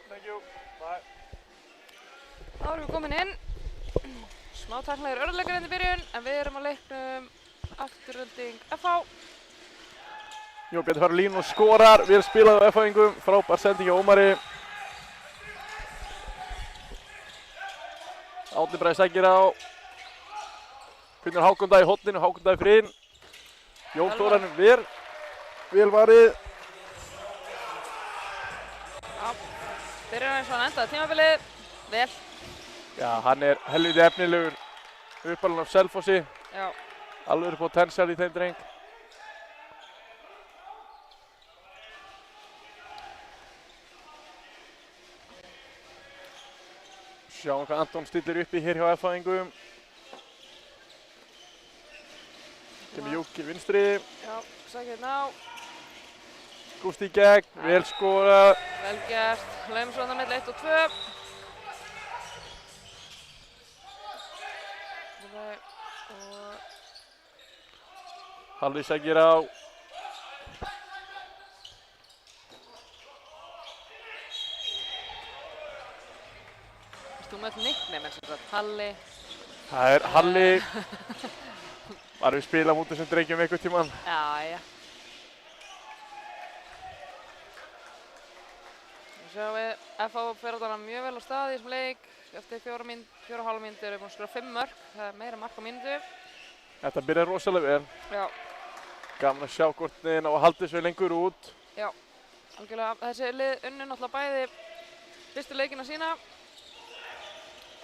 thank you, bye. Þá erum við komin inn. Smá tæknilegir örðuleikar í byrjun, en við erum á leiknum Afturelding FH. Jó, Bjarni fara á línu og skorar, vel spilað á FH-ingum, frábær sending á Ómari. Árni Bragi sækir á. Finnur Hákon Dag í horninu, Hákon Dag fyrir inn. Jón Þórarinn vel varið. Já, byrjar eins og hann endaði tímabilið. Vel. Já, hann helviti efnilegur uppalinn af Selfossi. Já. Alveg potential í þeim dreng. Sjáum hvað Anton stillir upp í hér hjá FH-ingum. Kemur Júki vinstri. Já, sækir hérna á. Gústi í gegn, vel skorað. Vel gert. Laumum svo milli 1 og 2. Halli sækir á. Þú með nickname eins og þetta, Halli. Það Halli. Var við spila mútið þessum drengjum einhvern tímann. Já. Nú sjáum við FH fer á þarna mjög vel á stað í þessum leik. Eftir 4,5 mínútur erum við búin að skora 5 mörk. Það er meira mark á mínútu. Þetta byrjar rosalega vel. Já. Gaman að sjá hvort þið ná að halda þessu lengur út. Já, algjörlega. Þessi lið unnu náttúrulega bæði fyrstu leikina sína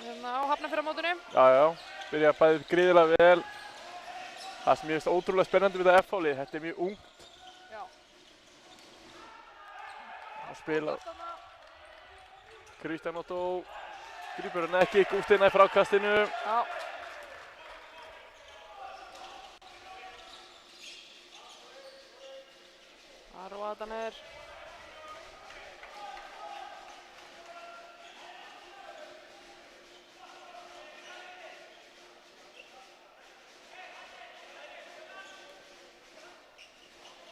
á Hafnarfjarðarmótinu. Já, byrja bæði gríðilega vel. Það sem ég finnst ótrúlega spennandi við þetta FH-lið, þetta er mjög ungt. Já. Að spila. Kristján Otto grípur hann ekki, Gústi nær frákastinu. Já. Arvatanir.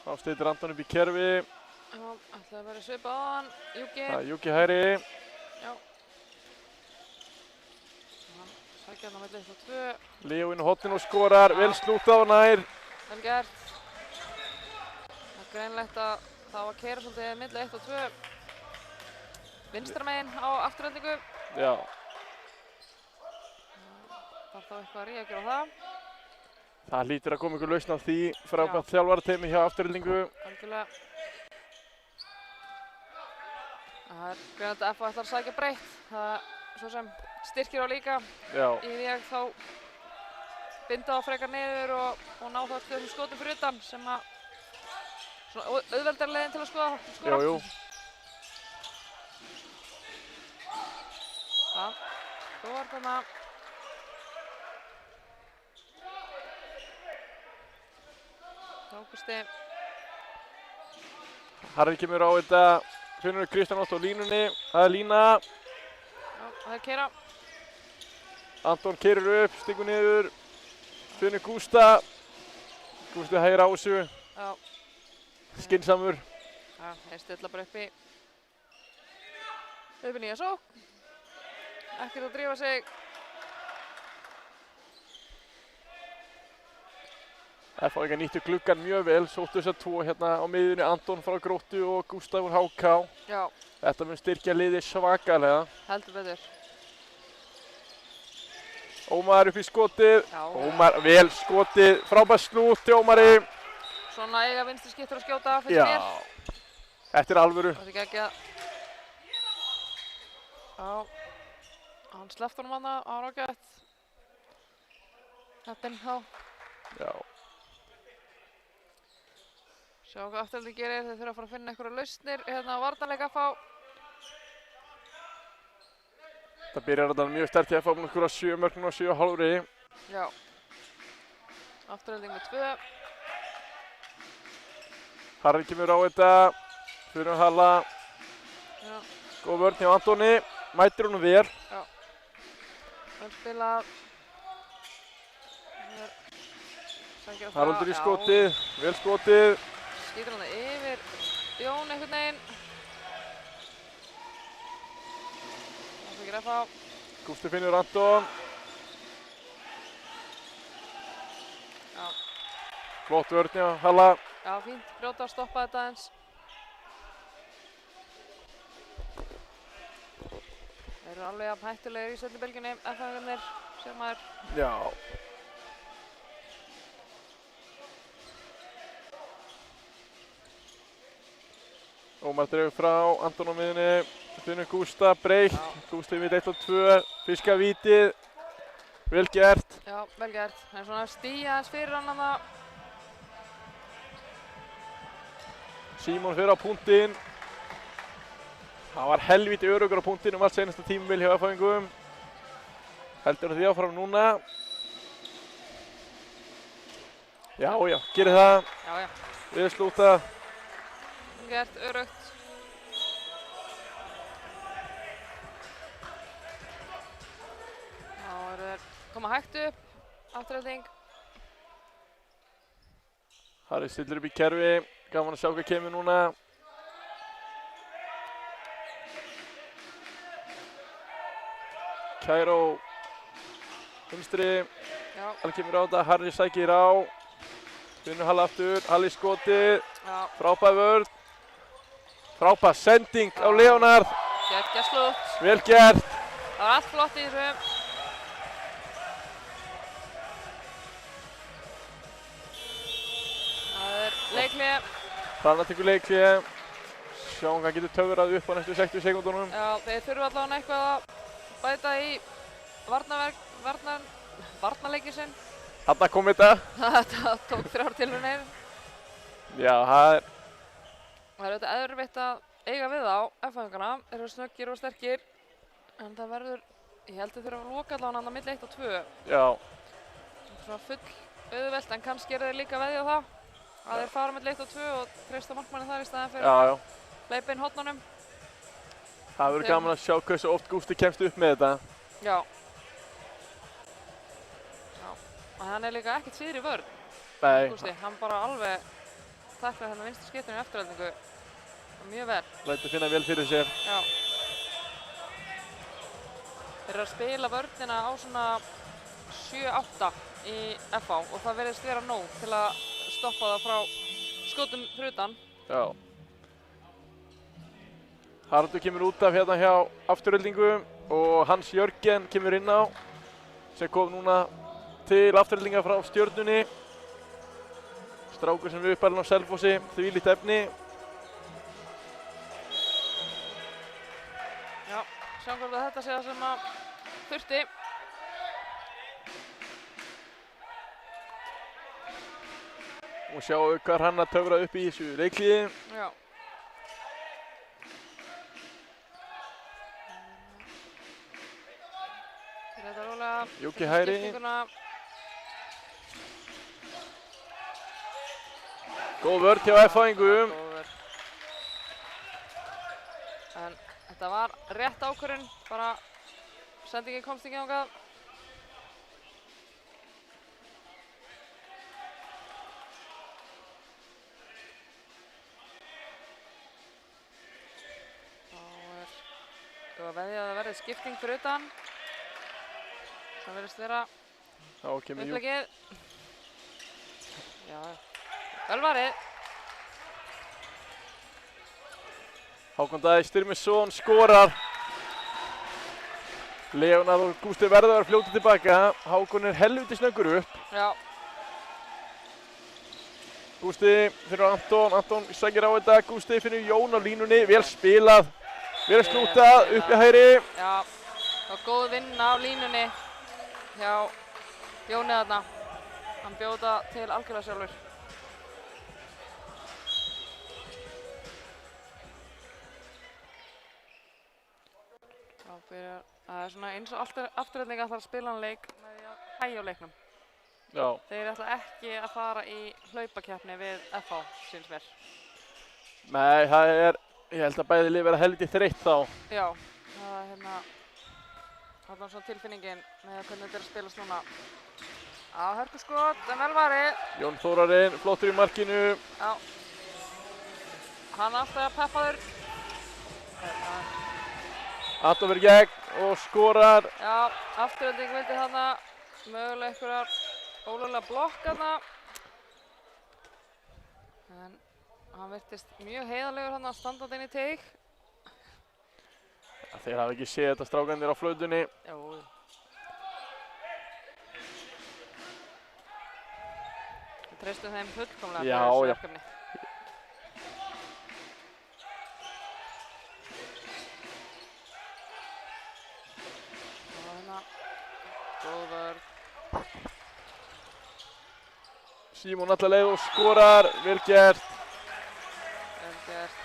Þá steytir Anton upp í kerfi. Já, ætlaði að vera svipað á hann. Júki. Það Júki hægri. Já. Hann sækir hann á milli 1 og 2. Leo inn á horninu og skorar, vel slútað og nær. Vel gert. Það er greinlegt að það var að keyra svolítið milli 1 og 2. Vinstra megin á Aftureldingu. Já. Þarf þá eitthvað að reagera á það. Það hlýtur að koma ykkur lausn á því frábært þjálfarateymi hjá Aftureldingu. Algjörlega. Það er greinlegt að FH ætlar að sækja breytt. Það svo sem styrkir á líka. Já. Í því að þá binda á frekar niður og ná þá þessum skotum fyrir utan sem að svona auðveldar leiðin til að skora. Jú. Það, þú var þarna. Ágústi. Harri kemur á þetta, finnur Kristján Otto á línunni, það er lína. Já, það er keyra. Anton keyrir upp, stingur niður, finnur Gústa. Gústi hægir á þessu. Já. Skynsamur. Já, þeir stilla bara upp í nýja sókn. Ekkert að drífa sig. FH nýttu gluggann mjög vel, sóttu þessar tvo hérna á miðjunni, Anton frá Gróttu og Gústaf úr HK. Já. Þetta mun styrkja liðið svakalega. Heldur betur. Ómar upp í skotið. Já. Ómar vel skotið, frábært slút til Ómari. Svona eiga vinstri skiptur að skjóta fyrir mér. Já. Þetta er alvöru. Það er ekki að... Já. Hann sleppt honum hana á rákjætt. Heppinn þá. Já. Sjá hvað Afturelding gerir, þeir þurfa að fara að finna einhverja lausnir hérna á varnarleik FH. Það byrjar þetta mjög sterkt í FH, búin að skora 7 mörk núna á 7,5. Já. Afturelding með 2. Harri kemur á þetta, fyrir Halla. Já. Góð vörn hjá Antoni, mætir honum vel. Já. Vel spilað. Haraldur í skotið, vel skotið. Skýtur hann það yfir Jón einhvern veginn. strákar FH. Gústi finnur Anton. Já, Flott vörn hjá Halla. já, fínt. Brjóta að stoppa þetta eins. Þeir eru alveg jafn hættulegir í seinni bylgjunni, FH-garnir, sér maður. Já. Ómar dregur frá, Anton á miðunni, finnur Gústa, breytt. Gústi við 1 og 2, fiska vítið. Vel gert. Já, vel gert. Það er svona stíja aðeins fyrir hann þarna. Símon fyrir á punktinn. Hann var helvíti öruggur á punktinn allt seinasta tímabil hjá FH-ingum. Heldur hann því áfram núna. Já, já, gerir það. Já, já. Við slúta. Vel gert, örugt. Þá eru þeir koma hægt upp. Afturhalding. Harry stillir upp í kerfi. Gaman að sjá hvað kemur núna. Kæró vinstri. Já, Hall kemur á þetta. Harry sækir á. Finnur Hall aftur. Hall í skoti. já. Frábær vörn. Frábær sending á Leonard. Geggja slútt. Vel gert. Það var allt flott í þessu. Það er leikhlé. Hrannar tekur leikhlé. Sjáum hvað getur töfrað upp á næstu 60 sekúndunum. Já, þeir þurfa allavega eitthvað að bæta í varnarleikinn sinn. Þarna kom þetta. Þetta tók 3 tilraunir. Já, það er Það er auðvitað erfitt að eiga við þá, FH-ingana. Þeir eru snöggir og sterkir. En það verður, ég held að þeir þurfa að loka allavega hann á milli 1 og 2. Já, Svona full auðvelt, en kannski eru þeir líka að veðja á það. Að þeir fara milli 1 og 2 og treysta markmanni þar í staðinn fyrir já, að já. hleypa inn hornunum. Það verður gaman að sjá hversu oft Gústi kemst upp með þetta. Já. Já. Og hann er líka ekkert síður í vörn. Nei, Gústi, hann bara alveg taklar hérna vinstri skeytinu í eftirhaldingu. Mjög vel. lætur finna vel fyrir sér. Já. Þeir eru að spila vörnina á svona 7-8 í FH og það verðist vera nóg til að stoppa það frá skotum fyrir utan. Já. Haraldur kemur út af hérna hjá Afturheldingu og Hans Jörgen kemur inn á sem kom núna til Afturheldinga frá Stjörnunni. Strákur sem við uppalinn á Selfossi, þvílíkt efni. Já, sjáum hvort að þetta sé það sem að þurfti. Og sjáum hvað hann að töfra upp í þessu leikliði. Já. Þetta er rólega. Jóki hægri. Skiptinguna. Góð vörn hjá FH-ingum. Góður. En þetta var rétt ákvörðun, bara sendingin komst ekki þangað. Þá er veðja að það verði skipting fyrir utan. Það verðist vera Þá kemur Jóki. upplegið. Já, vel varið. Hákon Daði Styrmisson skorar. Leonard og Gústi verða að vera fljótið tilbaka. Hákon er helviti snöggur upp. Já, Gústi finnur Anton, Anton sækir á þetta. Gústi finnur Jón á línunni, vel spilað. Vel slútað, upp í hægri. já, það var góð vinna á línunni hjá Jóni þarna. Hann bjóð það til algjörlega sjálfur. Það er svona eins og Afturhelding ætlar að spila hann leik með því að hægja á leiknum. Já, Þeir ætla ekki að fara í hlaupakeppni við FH, syns mér. nei, það er, ég held að bæði lið vera helviti þreytt þá. Já, það er hérna, það er svona tilfinningin með hvernig þetta er að spilast núna. Já, hörkuskot, en vel varið. Jón Þórarinn, flottur í markinu. Já, hann er alltaf peppaður. Anton verið gegn, og skorar. Já, Afturelding vildi þarna mögulega einhverjar ólöglega blokk þarna. En hann virtist mjög heiðarlegur þarna standandi inn í teig. Þeir hafa ekki séð þetta strákarnir á flautunni. Jú. Við treystum þeim fullkomlega Já, fyrir þessu já. verkefni. Og hérna, góð vörn. Símon alla leið og skorar, vel gert. Vel gert.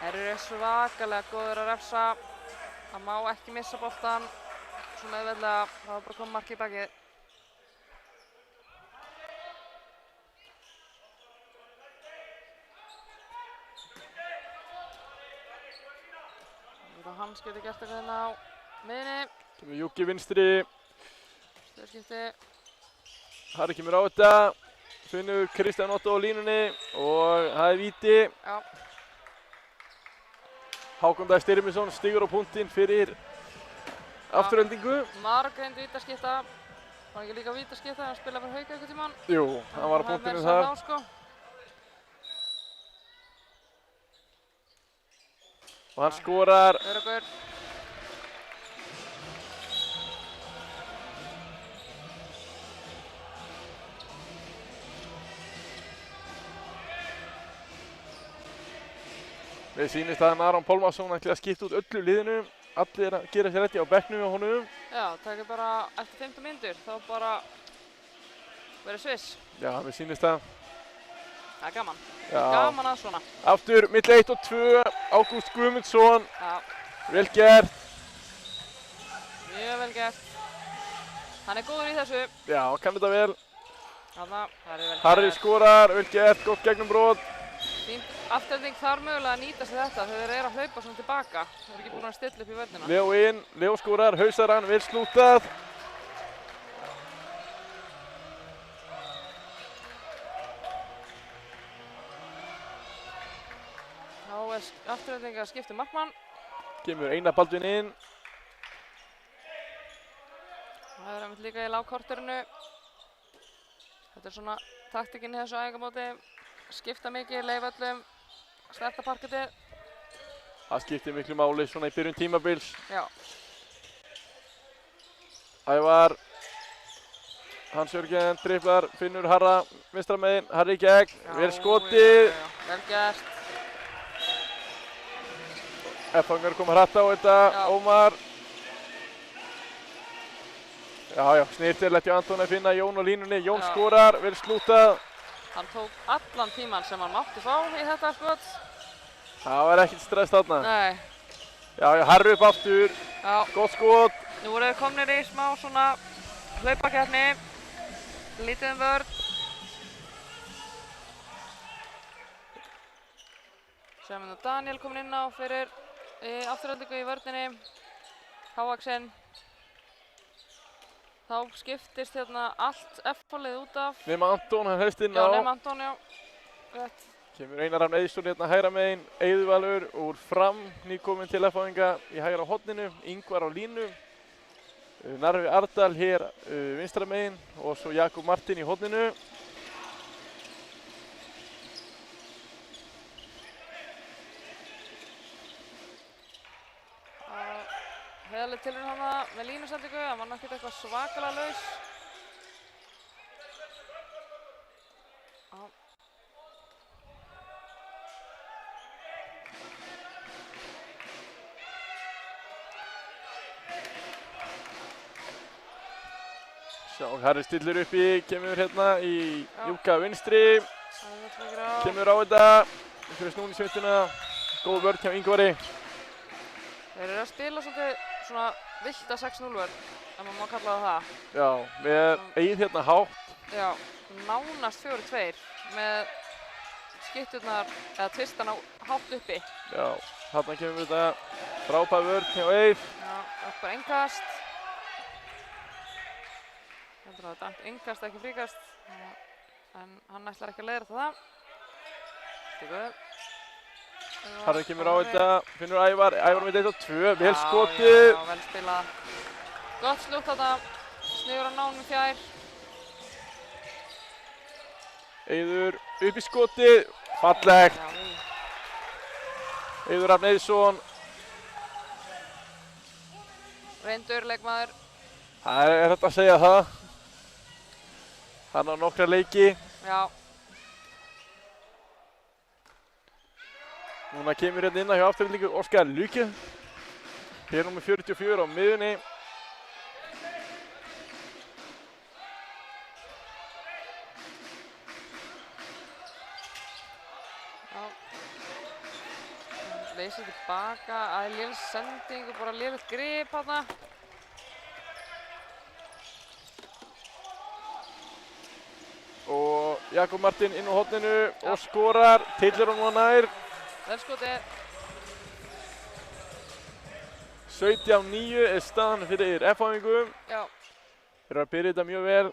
Þeir eru svakalega góður að refsa. Það má ekki missa boltan. Svona auðveldlega, það var bara komið mark í bakið. Hans getur gert eitthvað hérna á miðunni. Kemur Júki vinstri, Stöðskipti. Harri kemur á þetta. Finnur Kristján Otto á línunni og það er víti. Já. Hákon Dag Styrmisson stígur á punktinn fyrir Aftureldingu. Margreind vítaskipta. Var ekki líka vítaskipta þegar hann spilaði fyrir Hauka einhvern tímann? Jú, hann var á punktinu þar. Þá, sko. Og hann skorar. Öruggur. Mér sýnist að Aron Pálmarsson ætli að skipta út öllu liðinu. Allir að gera sér rétti á bekknum hjá honum. Já, það er bara eftir 15 mínútur, þá bara verið sviss. Já, mér sýnist það. Það er gaman. Já. Gaman að svona. Aftur, milli 1 og 2, Ágúst Guðmundsson. Já, Vel gert. mjög vel gert. Hann er góður í þessu. Já, kann þetta vel. Þarna, það er vel Harri gert. skorar, vel gert, gott gegnumbrot. Fínt. Afturelding þarf mögulega að nýta sér þetta þegar þeir eru að hlaupa svona tilbaka. Þeir eru ekki búin að stilla upp í vörnina. Leo inn, Leo skorar, hausar hann, vel slútað. Þá er Afturelding að skipta um markmann. Kemur Einar Baldvin inn. Það er einmitt líka í lágkorterinu. Þetta er svona taktikinn í þessu æfingamóti. Skipta mikið, leyfa öllum, snerta parkettið. Það skiptir miklu máli svona í byrjun tímabils. Já. Ævar, Hans Jörgen, driblar, Finnur Harra, vinstra megin, Harri í gegn, vel skotið. Já. Vel gert. F-fangar koma hratt á þetta, Já. Ómar. Já, snirtilegt hjá Anton að finna Jón á línunni. Jón Já. skorar, vel slútað. Hann tók allan tíman sem hann mátti fá í þetta skot. Það var ekkert stress þarna. Nei. Já, Harri upp aftur, Já. gott skot. Nú voru þeir komnir í smá svona hlaupakeppni. Lítið um vörn. Sjáum við Daniel komin inn á fyrir Aftureldingu í vörninni. Hávaxinn. Þá skiptist hérna allt F-fólkið út af. Nema Anton, hann helst inn Já, á. nema Anton, já. Rétt. Kemur Einar Rafn Eiðsson hérna hægra megin, Eiðvalur úr Fram, nýkominn til F-fanginga í hægra horninu, Ingvar á línu. Narfi Ardal hér vinstra megin og svo Jakob Martin í horninu. Heiðarleg tilraun hana með línusendingu, hann var náttúrulega eitthvað svakalega laus. Sjá, Harri stillir upp í, kemur hérna í Júka vinstri. Kemur á þetta, fyrir snúin í sveitina. Góð vörn hjá Ingvari. Þeir eru að spila svolítið svona villta 6-0 vörn, ef maður má kalla það. Já, með Eið hérna hátt. Já, nánast 4-2 með skipturnar, eða tvistana hátt uppi. Já, þarna kemur þetta frábær vörn hjá Eið. Já, upp bara innkast. Heldur að þetta er innkast, ekki fríkast. En hann ætlar ekki að leiðrétta það. Stíku. Harri kemur á þetta, finnur Ævar með 1-2, vel Já, skotið. já, vel spilað. Gott slútt þarna, sniður á nánum fjær. Eiður upp í skotið, fallegt. Já, Eiður Rafn Eiðsson. reyndur leikmaður. Það er hægt að segja það. Hann á nokkra leiki. Já, Núna kemur hérna inn á hjá Aftureldingu Óskar Luke. Hér númer 44 á miðunni. já. Leysir tilbaka, að léleg sending og bara lélegt grip þarna. Og Jakob Martin inn á horninu og skorar. Tyllir hann nær. Vel skotið. 17-9 er staðan fyrir F-háingum. Já, Þeir eru að byrja þetta mjög vel.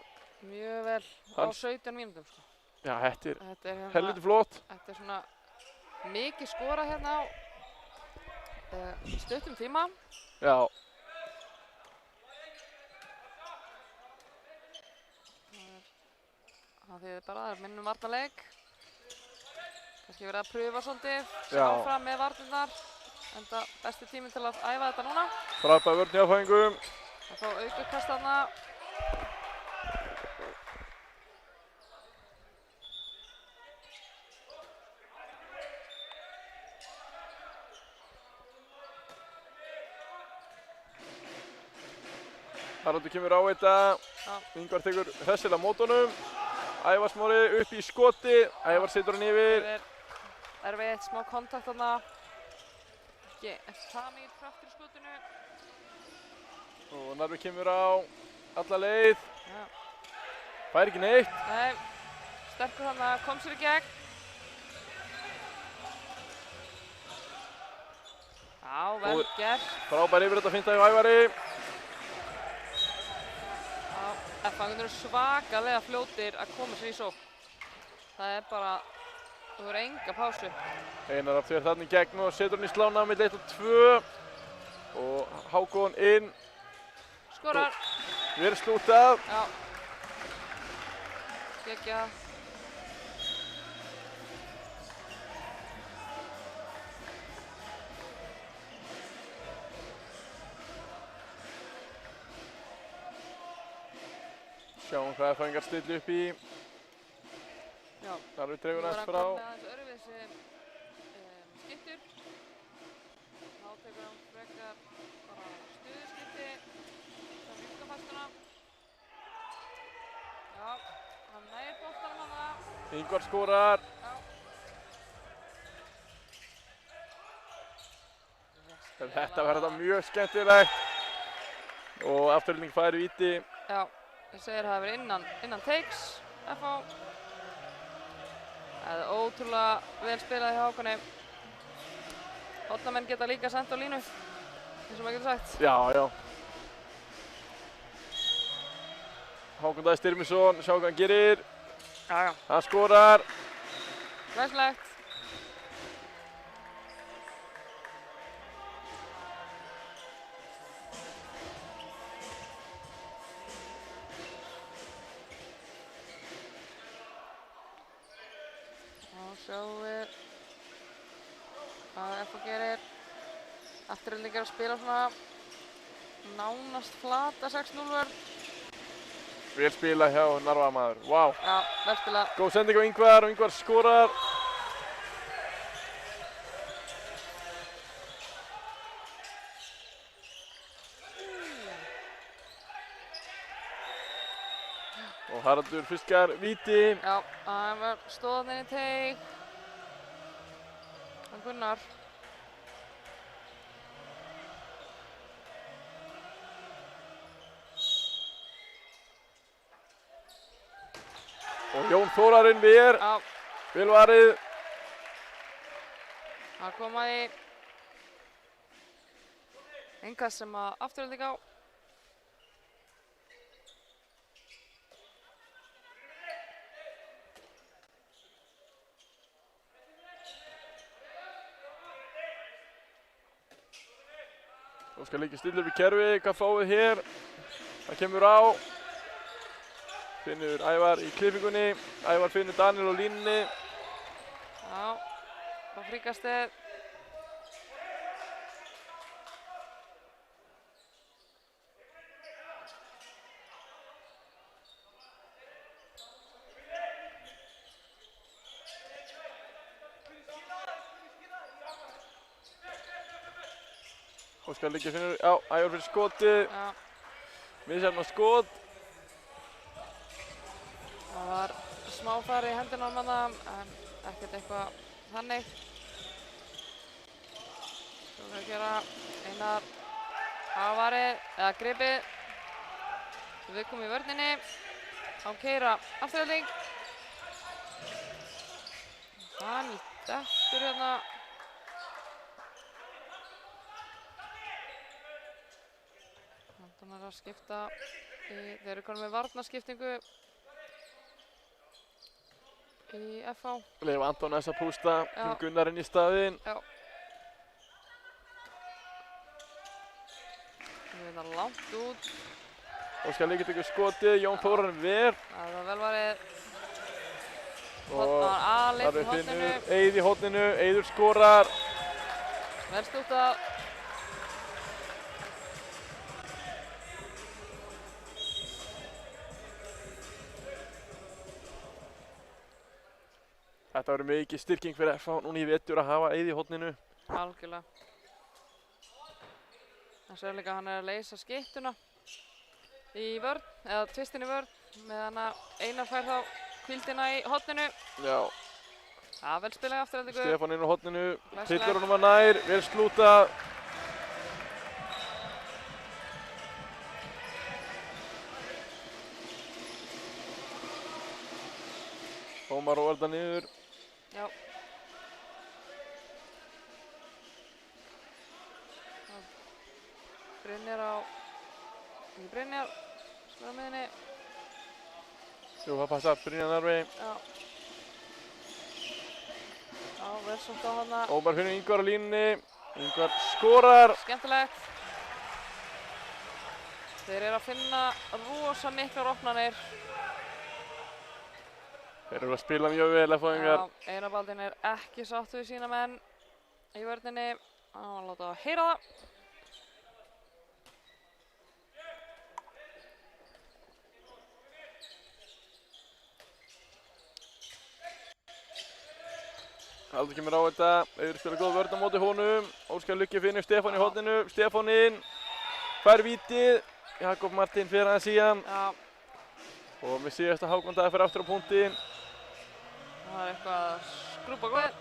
mjög vel á 17 mínútum sko. Já, þetta er Þetta er helviti flott. Þetta er svona mikið skorað hérna á stuttum tíma. Já, Það þýðir bara að það er minnum varnarleik. Kannski verið að pröfa svolítið Já. áfram með varnirnar. Enda besti tíminn til að æfa þetta núna. frábær vörn í F-háingum. Það fá aukakast þarna. Haraldur kemur á þetta. Já. Ingvar tekur hressilega mótunum. Ævar Smári upp í skoti. Ævar setur hann yfir. Það er erfitt, smá kontakt þarna. Ekki það mikið kraftur í skotinu. Og Narvi kemur á alla leið. Já. Fær ekki neitt. Nei, sterkur þarna, kom sér í gegn. Já, vel Og- gert. Frábær yfir þetta finnst það hjá Ævari. Já, F-fangarnir eru svakalega fljótir að koma sér í sókn. Það er bara, þú verður enga pásu. Einar aftur þarna í gegn og setur hann í slána með 1 og 2. Og Hákon inn. Skorar. Vel slútað. Já. Geggjað. Sjáum hvað F-háingar stilli upp í. Já. Narvi dregur Nú er hans hann frá. kominn með aðeins öðruvísi skyttur. Þá tekur hann frekar bara stuðskipti. Það virkar fastuna. Já, hann nær boltanum hana. Ingvar skorar. Já. Þetta verður mjög skemmtilegt. Og Afturelding fær víti. Já, ég segir að það hefur verið innan takes, FH. Það er ótrúlega vel spilað hjá Hákoni. Hornamenn geta líka sent á línu, eins og maður getur sagt. Já, já. Hákon Daði Styrmisson, sjá hvað hann gerir. Já, já. Hann skorar. Glæsilegt. Þá sjáum við hvað FH gerir. Afturelding er að spila svona nánast flata 6-0 vörn. Vel spilað hjá Narva maður. Vá. Já, vel spilað. Góð sending á Ingvar og Ingvar skorar. Og Haraldur fiskar víti. Já, hann var stóðan inn í teig. Hann Gunnar. Og Jón Þórarinn ver. Já, Vel varið. hann kom að því. Innkast sem að Afturelding á. Óskar líka stilla upp í kerfi, hvað fáum við hér? Það kemur á. Finnur Ævar í klippingunni. Ævar finnur Daniel á línunni. Já, á fríkastið. Óskar líka finnur, já, Ævar fyrir skotið. Já, Misjafna skot. það var smá fari í hendina á manna, en ekkert eitthvað þannig. Svo við að gera Einar afarið, eða gripið. Við komum í vörninni. Hann keyra afturhalding. Það nýtt dettur hérna. Anton er að skipta þeir eru konum með varnarskiptingu í FH. Leif Anton þess að pústa, Já. kemur Gunnar inn í staðinn. Já. Við erum langt út. Óskar líka tekur skotið, Jón Þórarinn ver. Það var vel varið. Og Það var Aleif þar í við horninu. finnur Eið í horninu, Eiður skorar. Vel stútað. Þetta verður mikið styrking fyrir FH núna í vetur að hafa Eið í horninu. Algjörlega. Það sér líka að hann er að leysa skyttuna í vörn, eða tvistin í vörn, meðan að Einar fær þá hvíldina í horninu. Já, Það vel spilað afturhaldingu. Stefán inn á horninu, Glæsilegt. pillar honum að nær, vel slútað. Ómar róar þetta niður. Já. Brynjar á, ekki Brynjar, spila á miðinni. Jú, það passar, Brynjar Narvi. Já. Já, vel sótt á hana. Ómar finnur Ingvar á línunni. Ingvar skorar. Skemmtilegt. Þeir eru að finna rosa miklar opnanir. Þeir eru að spila mjög vel, FH-ingar. Já, Einar Baldvin er ekki sáttur við sína menn í vörninni. Hann var að láta að heyra það. Haldur kemur á þetta, Eiður spila góð vörn á móti honum. Óskar Lukki finnur Stefán í horninu. Stefán inn, fær vítið. Jakob Martin fyrir aðeins í hann. Já, Og með síðasta Hákon Daði fyrir aftur á punktinn. það er eitthvað að skrúpa góð.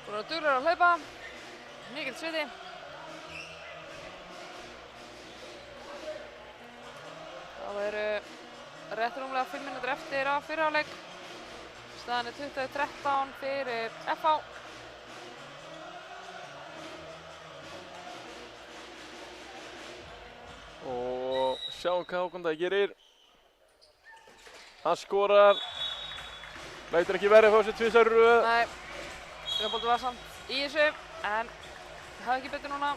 Búin að duglegur að hlaupa. Mikill sviti. Það eru rétt rúmlega 5 mínútur eftir af fyrri hálfleik. Staðan er 20-13 fyrir FH. Og sjáum hvað Hákon Daði gerir. Hann skorar. Lætur ekki verið að fá sér tvisvar í röð. Nei, Rauðabolti var samt í þessu, en það hafði ekki betur núna.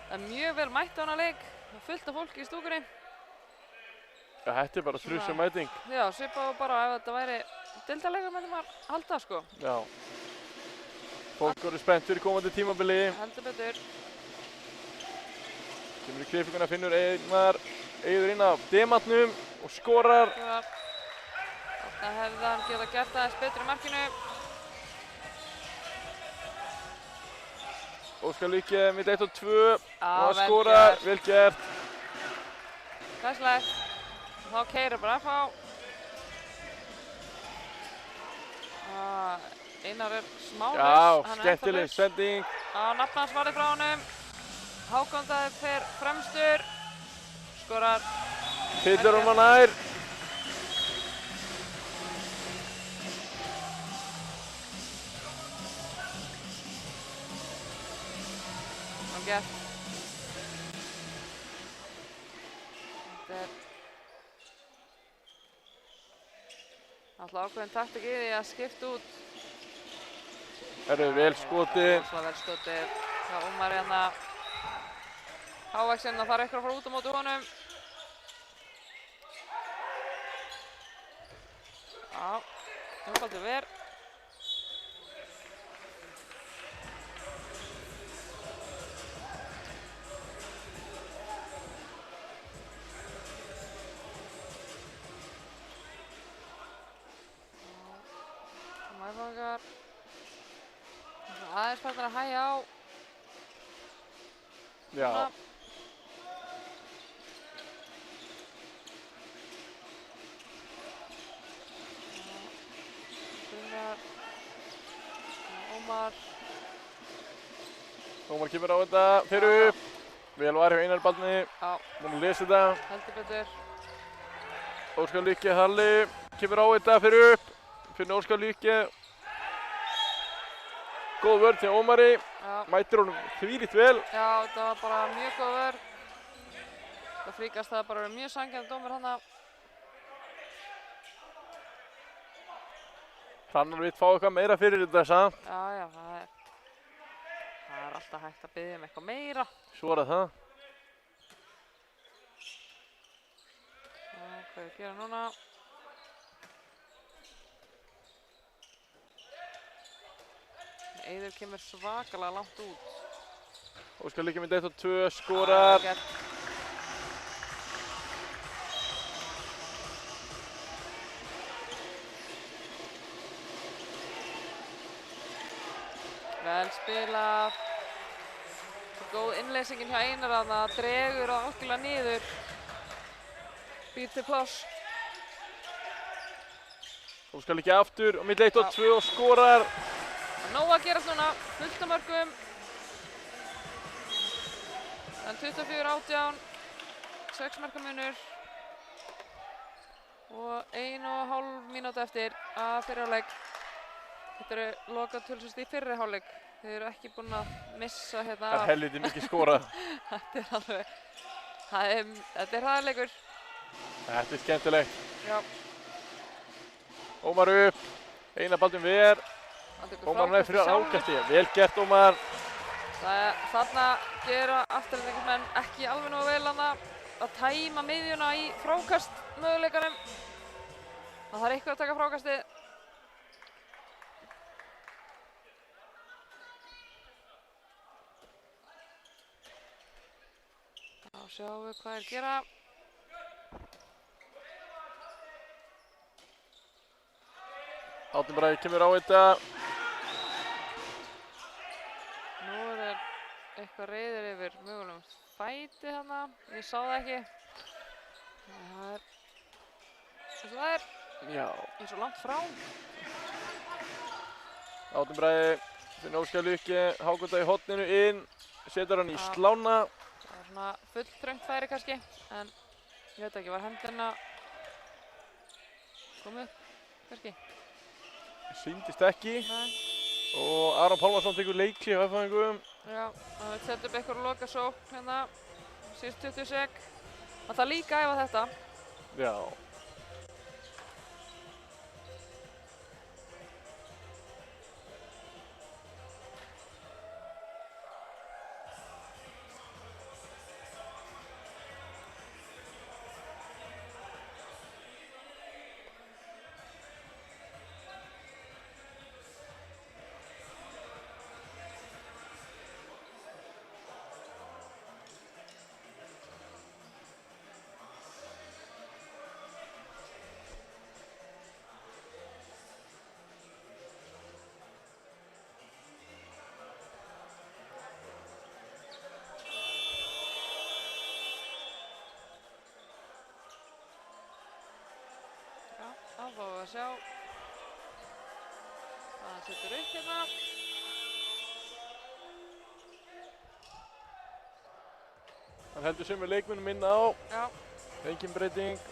Það er mjög vel mætt á hana leik. Það er fullt af fólki í stúkunni. Ja, þetta er bara þrjusu mæting. Já, svipað bara ef þetta væri deildarleikur myndi maður halda, sko. Já. Fólk voru spennt fyrir komandi tímabili. Heldur betur. Kemur í klippinguna, finnur Eiður inn á demantnum og skorar. Þarna hefði hann getað gert aðeins betur í markinu. Óskar Lukki mitt 1 og 2 og hann vel skorar, gert. vel gert. Glæsilegt. Þá keyrir bara FH. Einar er smálaus. Já, skemmtileg sending. Nafn hans varði frá honum. Hákon Daði fer fremstur. Skorar. Pillar honum að nær. Vel gert. Þetta er alltaf ákveðin taktík í því að skipta út Herru, vel skotið. Rosalega vel skotið hjá Ómari hérna. Hávaxinn, það þarf eitthvað að fara út á móti honum. Já, einfaldur ver. Mæfangar. Aðeins fættir að hægja á. Já. Gunnar. Ómar. Ómar kemur á þetta, fyrir upp. Vel var hjá Einari Baldni. Já, Múin að lesa þetta. heldur betur. Óskar Lykke Halli kemur á þetta, fyrir upp. Fyrir Óskar Lykke. Góð vörn hjá Ómari. Já. Mætir honum þvílíkt vel. Já, þetta var bara mjög góð vörn. Það fríkast það bara verið mjög sanngjarn dómur hana. Hrannar vill fá eitthvað meira fyrir þetta samt. Já, það er alltaf hægt að biðja um eitthvað meira. Svo er það. Já, hvað er að gera núna? Eiður kemur svakalega langt út. Óskar Lykke með 1 og 2, skorar. Já, gert. Vel spilað. Góð innleysingin hjá Einar þarna, dregur það algjörlega niður. Býr til pláss. Óskar Lykke aftur, á milli 1 og 2 og skorar. Nóg að gerast núna, fullt af mörgum. En 24-18, 6 marka munur. Og 1,5 mínúta eftir að fyrri hálfleik. Þetta eru lokatölsust í fyrri hálfleik. Þeir eru ekki búin að missa hérna. Það er helviti mikið skorað. Þetta er alveg, þetta er hraðleikur. Þetta er skemmtilegt. Já. Ómar upp, Einar Baldvin ver. Ómar með fyrir ákasti. Vel gert Ómar. Þarna gera afturlendingarmenn ekki alveg nógu vel hana að tæma miðjuna í frákast möguleikanum. Það þarf eitthvað að taka frákastið. Þá sjáum við hvað er að gera. Árni Bragi kemur á þetta. Nú er þeir eitthvað reiðir yfir mögulegum fæti hana. Ég sá það ekki. Það er eins og það er. Já. Ég er svo langt frá. Árni Bragi fyrir Óskar Lykke. Hákonda í horninu inn. Setur hann í slána. Það var svona fulltröngt færi kannski. En ég veit ekki, var hendina komið upp kannski? Sýndist ekki. Nei. Og Aron Pálmarsson tekur leikli á F-fæðingum. Já, það vil setja upp eitthvað lokasókn hérna. Síðust 20 sek. Það þarf líka að æfa þetta. Já. Þá fáum við að sjá. Það setur upp hérna. Hann heldur sömu leikmönnum inn á. Já. Engin breyting.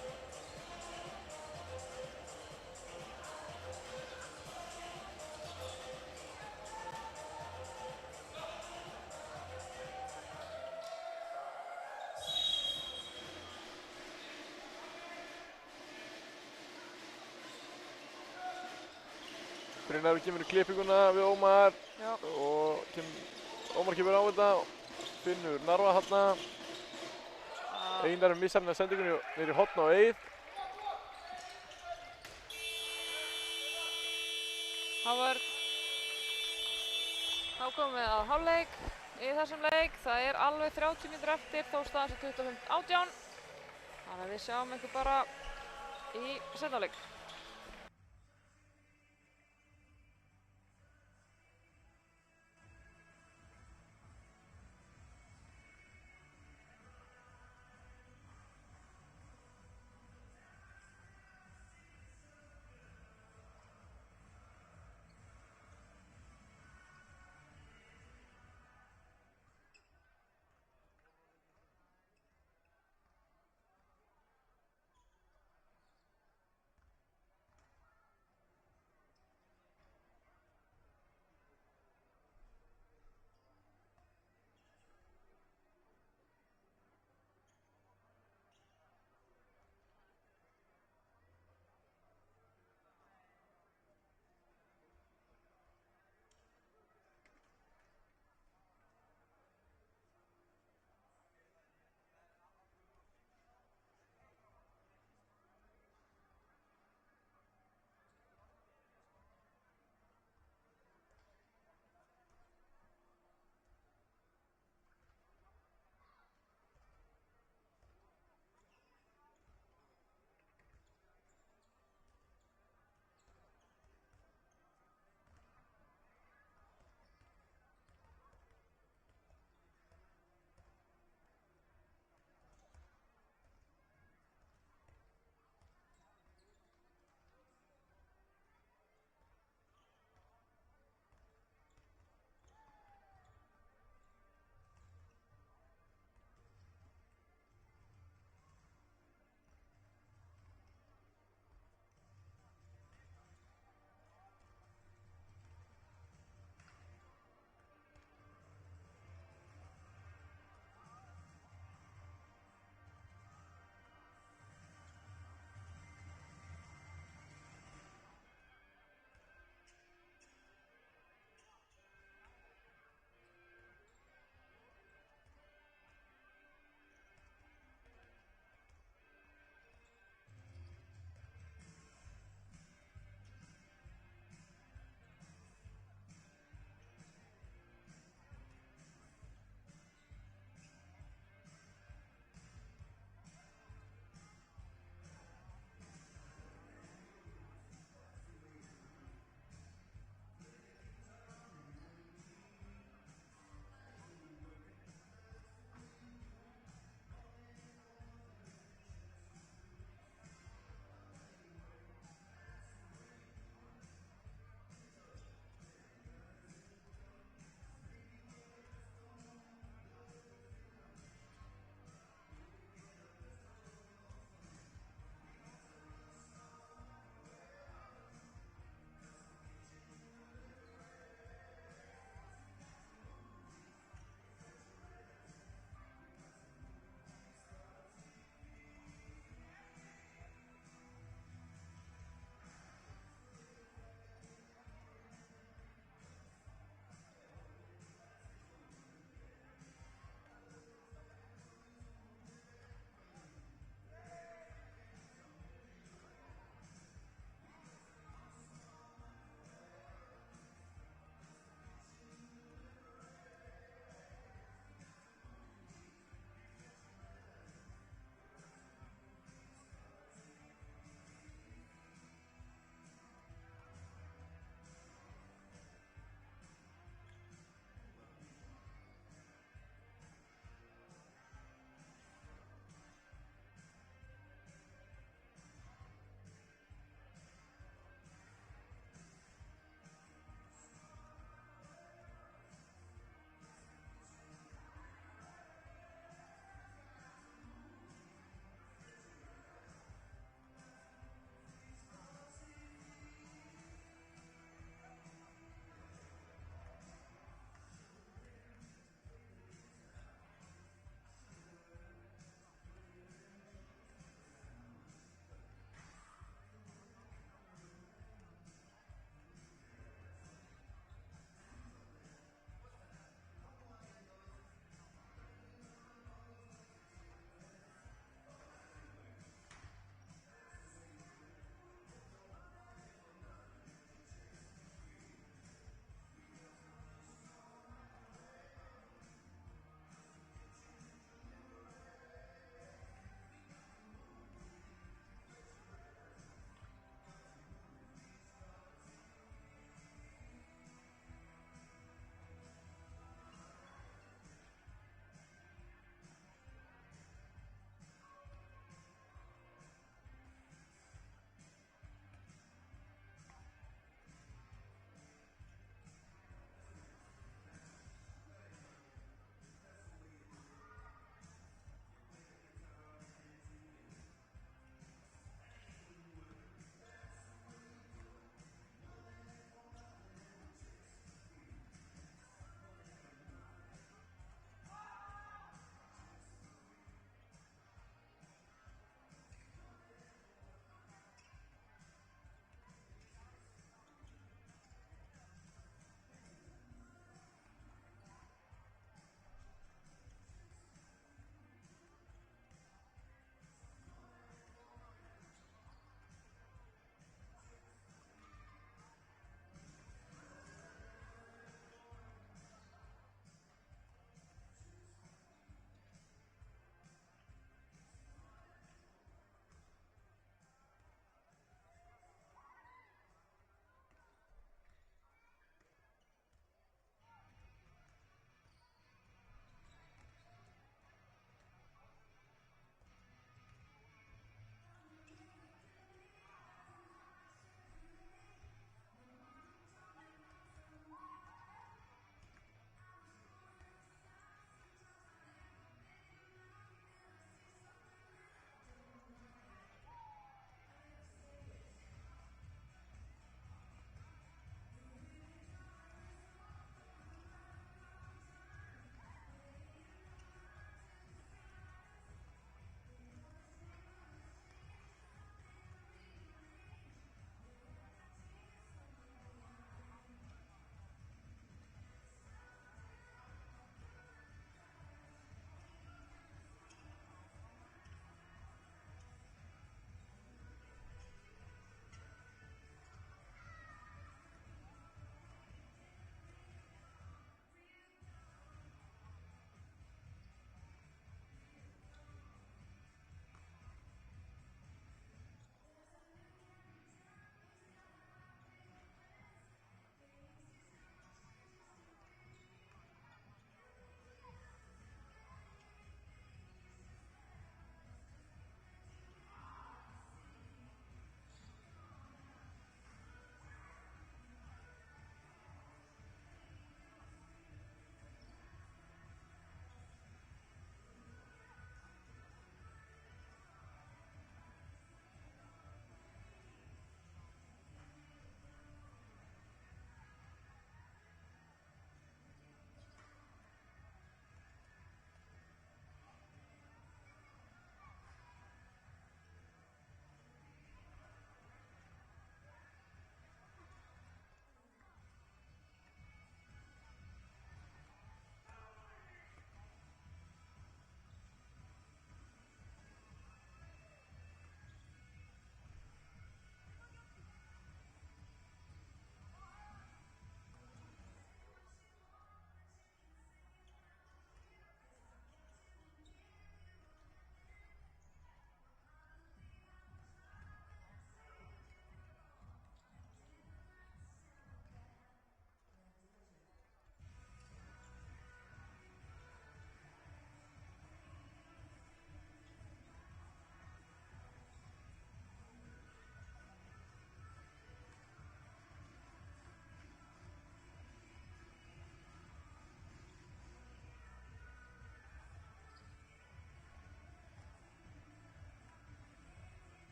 Brynjarður kemur í klippinguna við Ómar Já. og Ómar kemur á þetta og finnur Narva þarna. Einar missar með sendingunni niður í horn á Eið. Hávörn. Þá komum við að hálfleik í þessum leik. Það er alveg 30 mínútur eftir, þó staðan sé 25-18. Þannig að við sjáum ykkur bara í seinni hálfleik.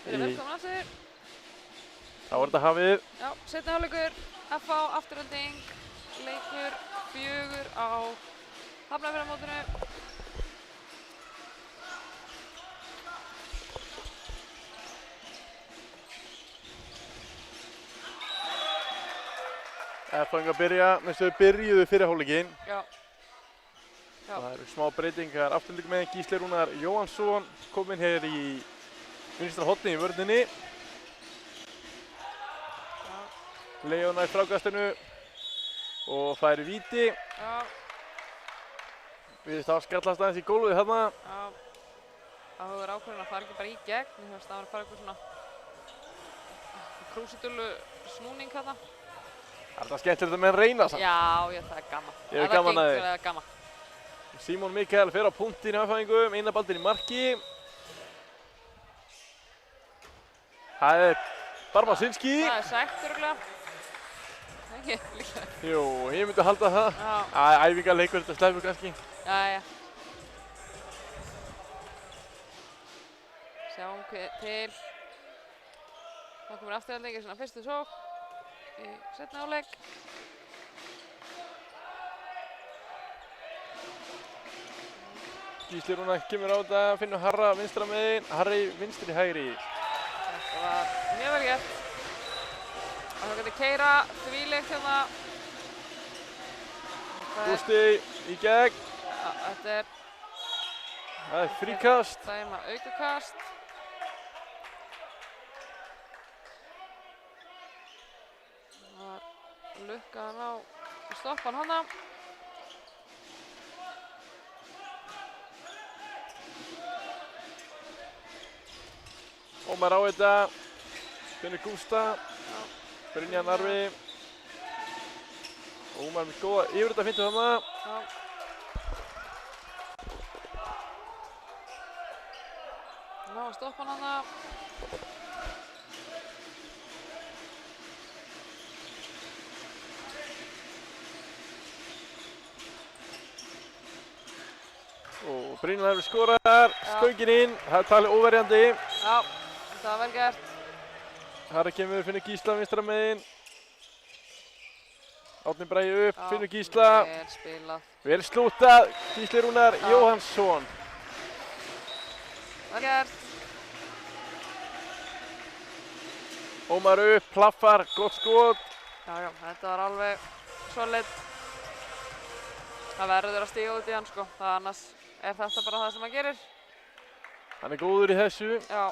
Velkomin aftur. Þá er þetta hafið. Já, seinni hálfleikur, FH, Afturelding, leikur 4 á Hafnarfjarðarmótinu. F-fáingar byrja, næstu þau byrjuðu fyrir hálfleikinn. Já. Það eru smá breytingar. Afturleik með Gísli Rúnar Jóhannsson kominn hér í vinstra horni í vörninni. Leon nær frákastinu og fær víti. Já. Virðist afskallast aðeins í gólfið þarna. Já. Áhugaður ákvörðun að fara ekki bara í gegn. Mér finnst að það var að fara eitthvað svona krúsidullu snúning þarna. Það er þetta skemmtilegt að menn reyna samt. Já, það er gaman. Ég hef gaman að þið. Það er gaman. Símon Mikael fer á punktinn í F-fáingum, eina baldinn í marki. Það er Barmasinski. Það er sætt örugglega. Ekki, líklega. Jú, ég myndi að halda það. Já. Æfingarleikur, þetta sleppur kannski. Jæja. Sjáum til. Þá komur Afturelding í svona fyrstu sókn í seinni hálfleik. Gísli Rúnar kemur á þetta, finnur Harra vinstra megin, Harri vinstri hægri. Þetta var mjög vel gert. Og það getur keyra þvílíkt hérna. Gústi í gegn. Þetta er Það er fríkast. dæma aukakast. Það var lukka að ná stoppan hana. Ómar á þetta, finnur Gústa, Brynjar Narfi. Ómar með góða yfir þetta finnur þarna. Já. Ná að stoppa hana. Og Brynjar Narfi skorar, stöngin inn, það er talið óverjandi. Já, þetta var vel gert. Harri kemur, finnur Gísla vinstra megin. Árni Bragi upp, Já, finnur Gísla. vel spilað. Vel slútað, Gísli Rúnar Já. Jóhannsson. Vel gert. Ómar upp, plaffar, gott skot. Já, þetta var alveg solid. Það verður að stíga út í hann sko. Það annars er þetta bara það sem hann gerir. Hann er góður í þessu. Já.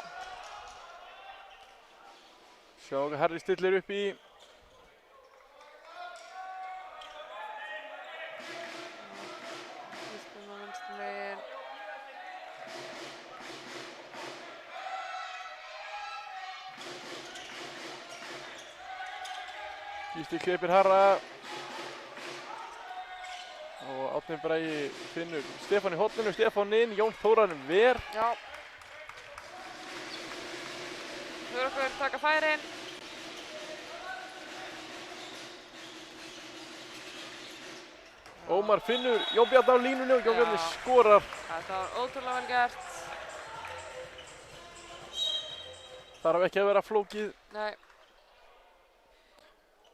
Sjá hvað Harri stillir upp í. Gísli með vinstri megin. Gísli klippir Harra. Og Árni Bragi finnur Stefán í horninu, Stefán inn, Jón Þórarinn ver. Já. Þurrkur taka færin. Ómar finnur Jón Bjarni á línunni og Jón Já. Bjarni skorar. Þetta var ótrúlega vel gert. Þarf ekki að vera flókið. Nei.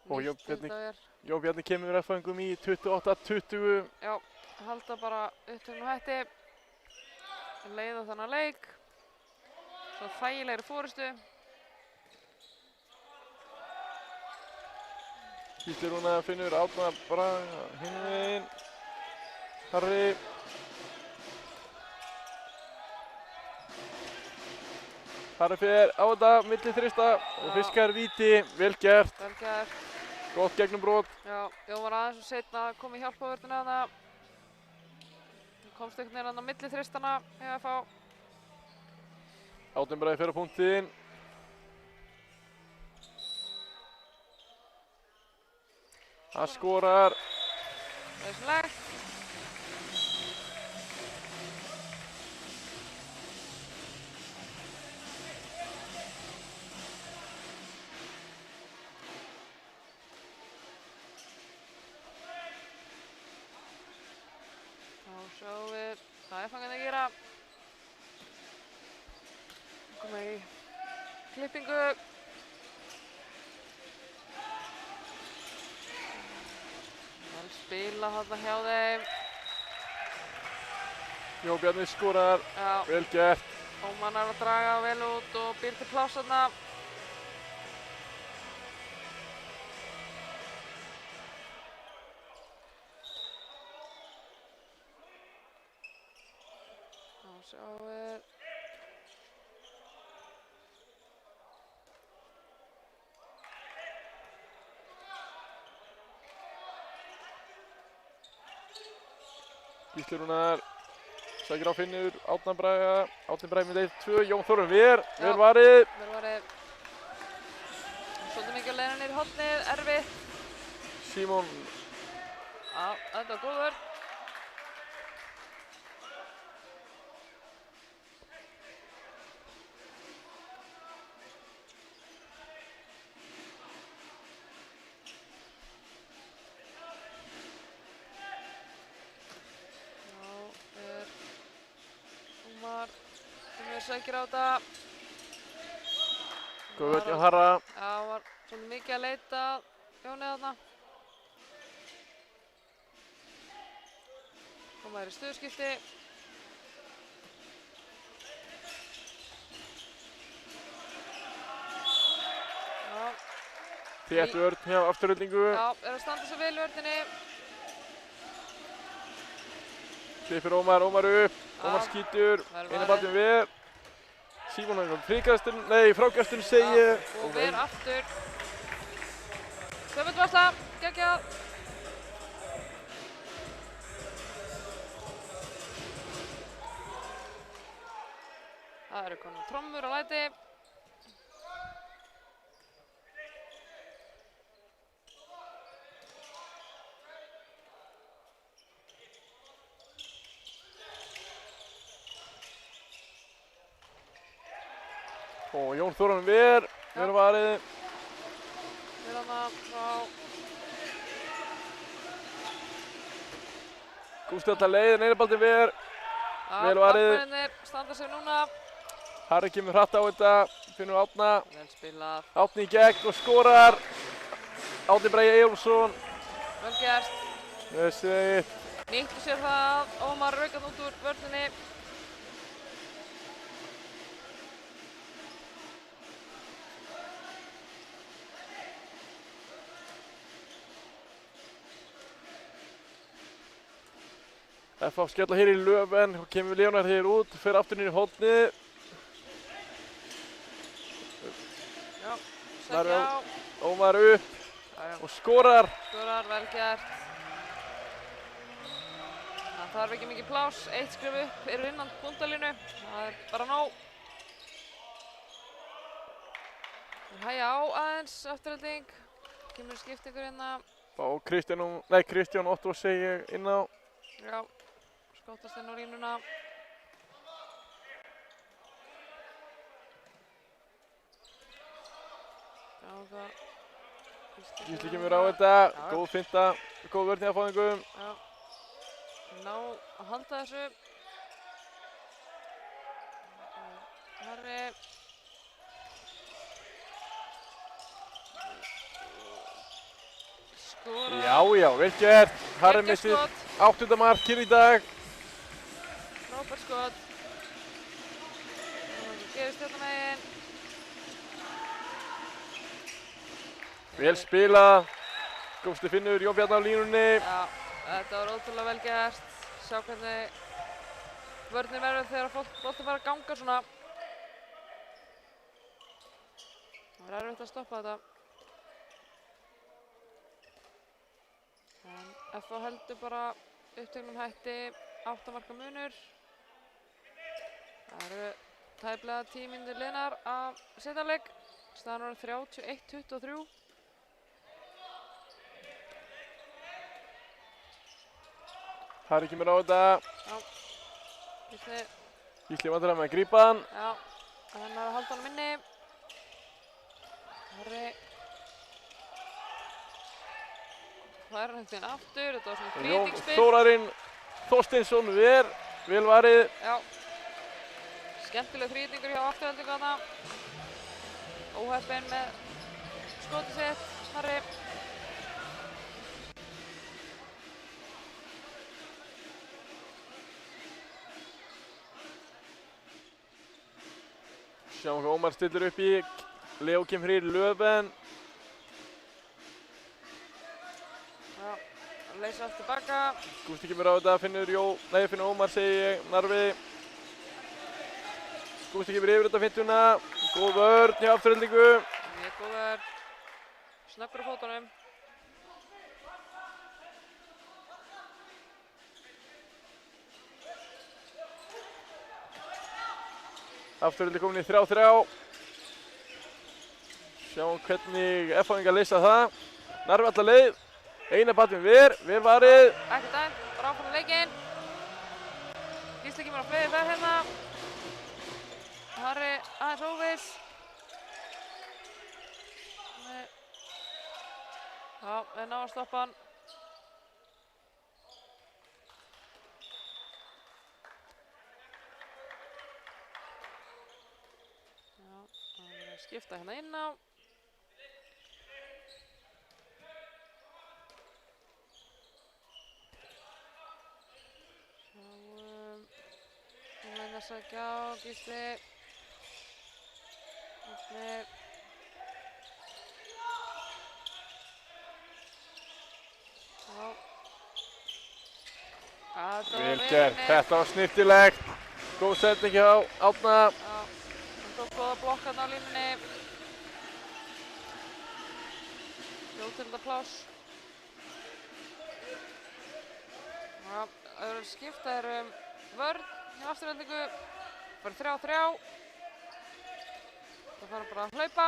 Og Nýtt Jón Bjarni- þetta er. Jón Bjarni kemur F-fáingum í 28-20. Já, halda bara upptöknu hætti. Leiða þannig leik. Svo þægilegri fórystu. Gísli Rúnar finnur Árna Braga hinn veginn. Harri. Harri fer á þetta, milli þrista og Já. fiskar víti. Vel gert, Vel gert. gott gegnumbrot. Já, Jón var aðeins og seinna að koma í hjálpavörðinu þarna. Komst einhvern veginn þarna á milli þristana hjá FH. Árni Bragi fer á punktinn. Það skorar. Lauslegt. Þá sjáum við hvað F-fáingarnir gera. Komum í klippingu. Vel spilað þarna hjá þeim. Jón Bjarni skorar, Já, vel gert. Ómar er að draga vel út og býr til pláss þarna. Þá sjáum við. Gísli Rúnar sækir á Finnur, Árni Bragi með 1-2, Jón Þórður vel varið. Vel varið. Svolítið mikið á leiðinni niður í hornið, erfitt. Símon, Já, þetta var góð vörn. Sækir á þetta. góð vörn hjá Harra. Já, var svolítið mikið að leita að Jóni þarna. Koma þær í stöðuskipti. Já. Þétt vörn hjá Afturhaldingu. Já, er að standa sig vel í vörninni. Klippir Ómar upp. Ómar skýtur. Einu baldum vel. Símon er frákastinn segi. Og ver aftur. Tvöföld varsla, geggjað. Það eru konar trommur á læti. Og Jón Þórður vel varið. Vel þarna frá. Gústi alltaf leiðin, einu baldi vel varið. Markmennir standa sig núna. Harri kemur hratt á þetta, finnur Árna. Vel spilað. Árni í gegn og skorar. Árni Bragi Eyjólfsson. Vel gert. Nýttu sér það að Ómar raukað út úr vörninni. FH skella hér í löfen og kemur Leonar hér út, fer aftur inn í hornið. Já, sækja á. Ómar upp og skorar. Skorar, vel gert. Það þarf ekki mikið pláss, eitt skrif upp, eru innan punktalínu. Það er bara nóg. Hæja á aðeins, Afturhalding. Kemur skiptingur hérna. Og Kristján Otto segi inn á. Já. Skottast inn á línuna. Gísli kemur á þetta, góð finta, góð vörn hjá fáingum. Já. Ná að halda þessu. Harri. Skora. Já, vel gert. Harri missir 8. mark hér í dag. Frábært skot. Það gerist hérna megin. Vel spilað. Gústi Finnur, Jón Bjarni á línunni. Já, þetta var ótrúlega vel gert. Sjá hvernig vörnin verður þegar boltinn fara að ganga svona. Það er erfitt að stoppa þetta. En FH heldur bara upptegnum hætti 8 marka munur. Það eru tæplega 10 mínútur liðnar af seinni hálfleik. Staðan er 31-23. Harri kemur á þetta. Já. Gísli vandrar með að grípa hann. Já, hann er að halda honum inni. Harri. Það er hengt inn aftur, þetta var svona þrítíkspil. Þórarinn Þorsteinsson vel varið. Já. Skemmtileg þrítingur hjá Afturhaldingu þarna. óheppinn með skotið sitt, Harry. Sjáum hvað Ómar stillir upp í. Leo kemur fyrir Löfven. Já, leysa allt tilbaka. Gústi kemur á þetta, finnur Ómar segi ég, Narfi. Gústi kemur yfir þetta 50-una. Góð vörn hjá Aftureldingu. Mjög góður. Snöggur á fótunum. Aftureldingu komin í 3-3. Sjáum hvernig F-fáingar leysa það. Narfi alla leið. Einar batinn vel varið. Ekki dæmt, bara áfram með leikinn. Gísli kemur á fleiri ferð hérna. Harry aðeins óviss. Já, við náum að stoppa hann. Já, hann er að skipta hérna inn á. Hún reyna að sækja á Gísli. Þannig. Já. Vel gert, þetta var snyrtilegt. Góð sending hjá Árna. Já, hann tók góða blokk þarna á línunni. Fljótilda pláss. Já, öðru skipta vörn hjá Aftureldingu. Bara 3-3. Það fara bara að hlaupa.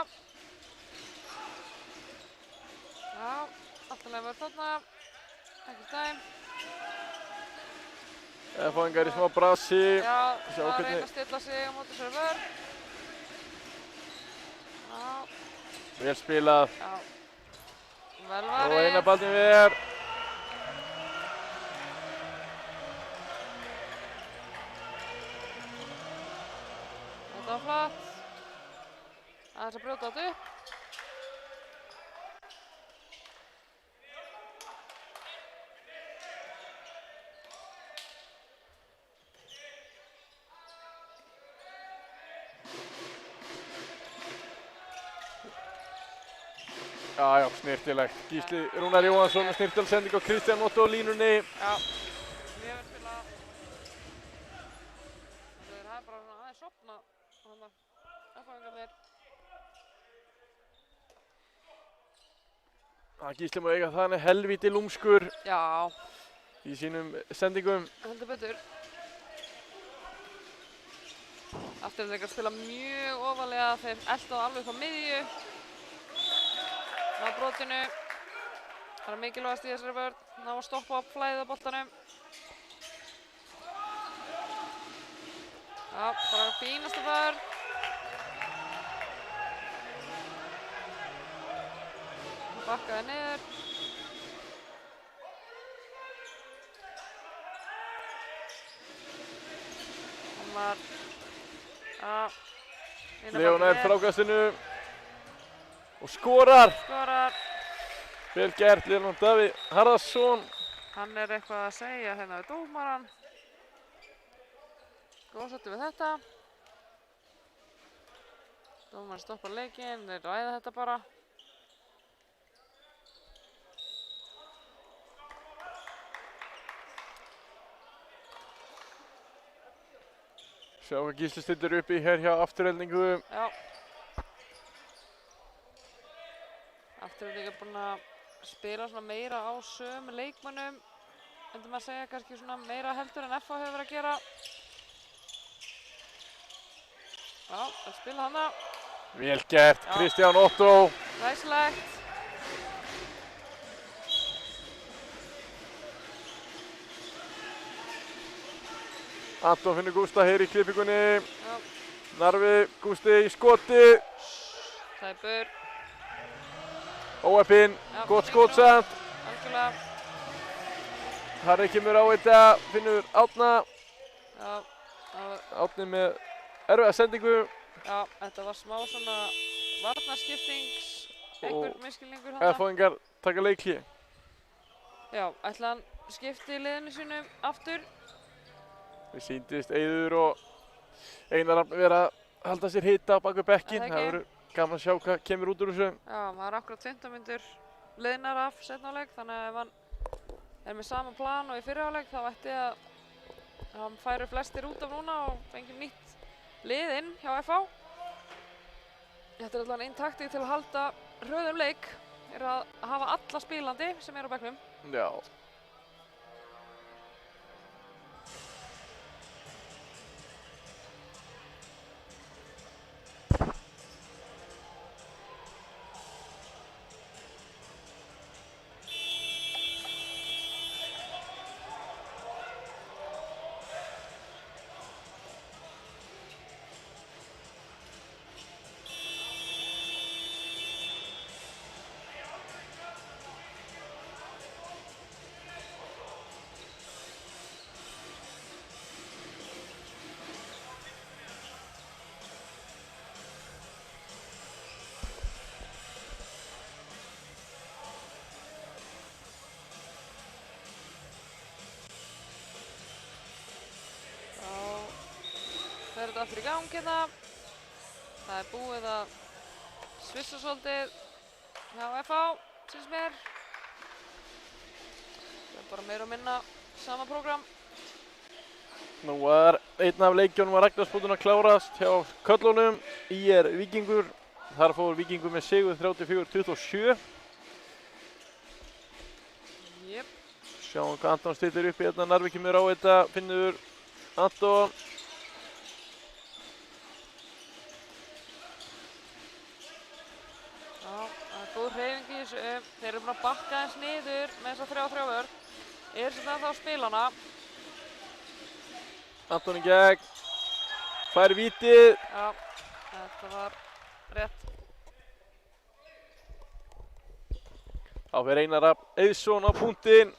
Já, alltaf vörn þarna. Ekki dæm. F-fáingar í smá brasi. Já, það að reyna að stilla sig á móti þessari vörn. Já. Vel spilað. Já. Vel varið. Og Einar batinn vel. Þetta var flott. Aðeins að brjóta þetta upp. Já, snyrtilegt. Gísli Rúnar Jóhannsson með snyrtileg sending á Kristján Otto á línunni. Já, mjög vel spilað. Það er bara svona aðeins sofnað þarna, F-fáingarnir. Gísli má eiga það, hann er helvíti lúmskur Já, í sínum sendingum. heldur betur. Aftureldingar spila mjög ofarlega, þeir elta það alveg upp á miðju. Ná brotinu. Það er mikilvægast í þessari vörn. Ná að stoppa flæðið á boltanum. Já, bara fínasta vörn. Hann bakkaði niður. Hann var... Já. Leo nær frákastinu og skorar. Skorar. Vel gert, Leonard Davíð Harðarsson. Hann er eitthvað að segja hérna við dómarann. Góðsáttur við þetta. Dómarinn stoppar leikinn, þeir ræða þetta bara. Sjá hvað Gísli stillir upp í hér hjá Aftureldingu. Já. Aftureldingar er búin að spila svona meira á sömu leikmönnum. Myndi maður segja kannski svona meira heldur en FH hefur verið að gera. Já, það spila hana. Vel gert, Já. Kristján Otto. Ræsilegt. Anton finnur Gústa hér í klippingunni. Já. Narfi, Gústi í skoti. Sæbur. Óheppinn, Já, gott skot samt. Algjörlega. Harry kemur á þetta, finnur Árna. Já, það var... Árni með erfiða sendingu. Já, þetta var smá svona varnarskiptings, einhver misskilningur Eða þarna. fóðingar taka leikli. Já, ætla hann skipti liðinu sínu aftur. Við síndist Eiður og Einar Rafn vera að halda sér hita á bak við bekkinn. Er það Það ekki? verður gaman að sjá hvað kemur út úr þessu. Já, maður er akkurat 15 mínútur liðnar af seinni hálfleik, þannig að ef hann er með sama plan og í fyrri hálfleik þá ætti að hann færu flestir út af núna og fengjum nýtt lið inn hjá FH. Þetta er allavega einn taktík til að halda hröðum leik, er að hafa alla spílandi sem eru á bekknum. Já. Þá fer þetta aftur í gang hérna. Það er búið að svissa svolítið hjá FH, syns mér. Það er bara meira og minna sama prógram. Nú var einn af leikjunum að Ragnarsbútun að klárast hjá köllunum. ÍR Víkingur. Þar fór Víkingur með sigur 34-27. Jep. Sjáum hvað Anton stillir upp í hérna. Narvi kemur á þetta. Finnur Anton. Já, það er góð hreyfing í þessu. Þeir eru búin að bakka eins niður með þessa 3-3 vörn. Er sem það þá spilana. Anton í gegn. Fær vítið. Já, þetta var rétt. Þá fer Einar Rafn Eiðsson á punktinn.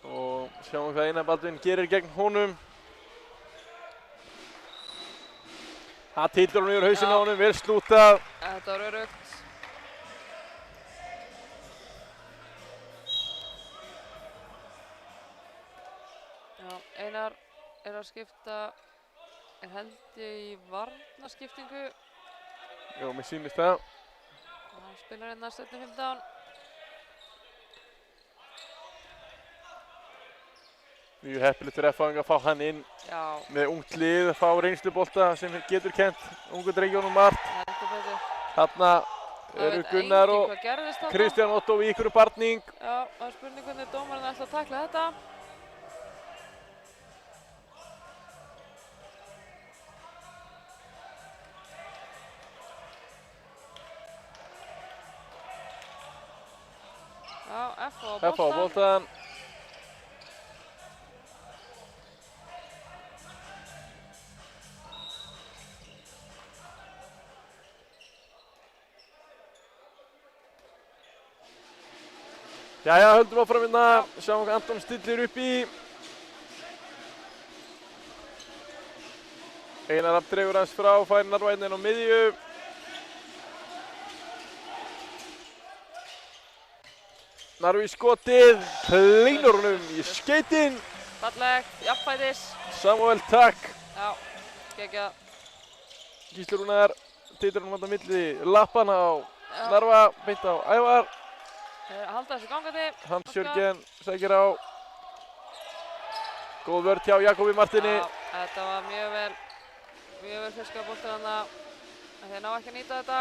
Og sjáum hvað Einar Baldvin gerir gegn honum. Það tildur hann yfir hausinn á honum, vel slútað. Þetta var örugt. Já, Einar er að skipta, held ég í varnarskiptingu. Jó, mér sýnist það. Hann spilar hérna 17-15. Mjög heppilegt fyrir FH að fá hann inn Já, með ungt lið, fá reynslubolta sem getur kennt ungu drengjunum margt. heldur betur. Þarna Það eru veit Gunnar enginn og hvað gerðist þarna. Kristján Otto í ykkur barning. Já, það er spurning hvernig dómarinn ætla að takla þetta. Já, FH á FH á boltann. boltan. Jæja, höldum áfram hérna. Sjáum hvað Anton stillir upp í. Einar Rafn dregur hans frá, fær Narvænin á miðju. Narvi í skotið, kleinur honum í skeytin. Fallegt, jafnfætis. Samuel takk. Já, geggjað. Gísli Rúnar teitur hann á milli lappana á Já. Narva, beint á Ævar. Að halda þessu gangandi. Hans Jörgen sækir á. Góð vörn hjá Jakobi Martini. Já, þetta var mjög vel fiskað boltar þarna. Þeir ná ekki að nýta þetta.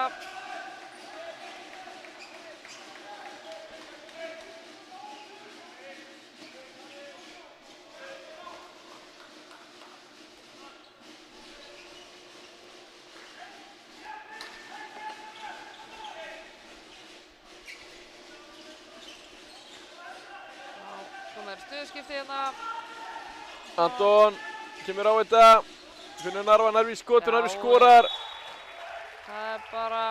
Komið er stuðskipti hérna. Anton kemur á þetta. Finnur Narvi í skot og Narvi Já, skorar. Það er bara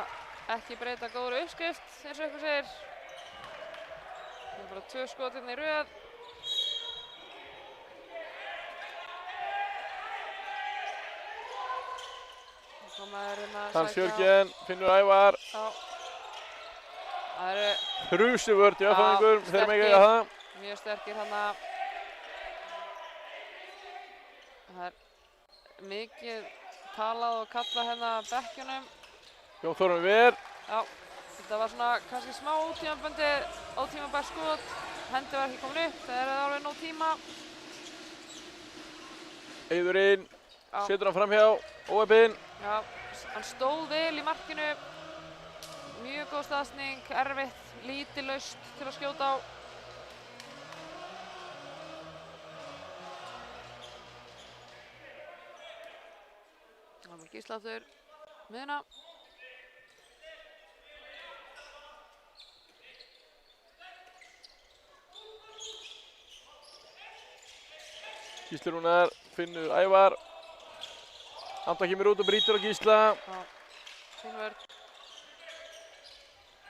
ekki breyta góðri uppskrift, eins og ykkur segir. Það er bara 2 skot hérna í röð. Varnarmaður hérna að Hans sækja á. Jörgen, Finnur Ævar. Já. Það eru Hrusuvörð í F-fáingum, þeir sterkir. mega eiga það. mjög sterkir hérna. Það er mikið talað og kallað hérna bekkjunum. Jón Þórunn Ver. Já, þetta var svona kannski smá ótímabær skot. Hendi var ekki komin upp, það er alveg nóg tíma. Eiður inn, Já. setur hann framhjá, óheppinn. Já, hann stóð vel í markinu. Mjög góð staðsning, erfitt, lítilaust til að skjóta á. Það var Gísli aftur miðuna. Gísli Rúnar, Finnur Ævar. Anda kemur út og brýtur á Gísla. Já, Finnvörð.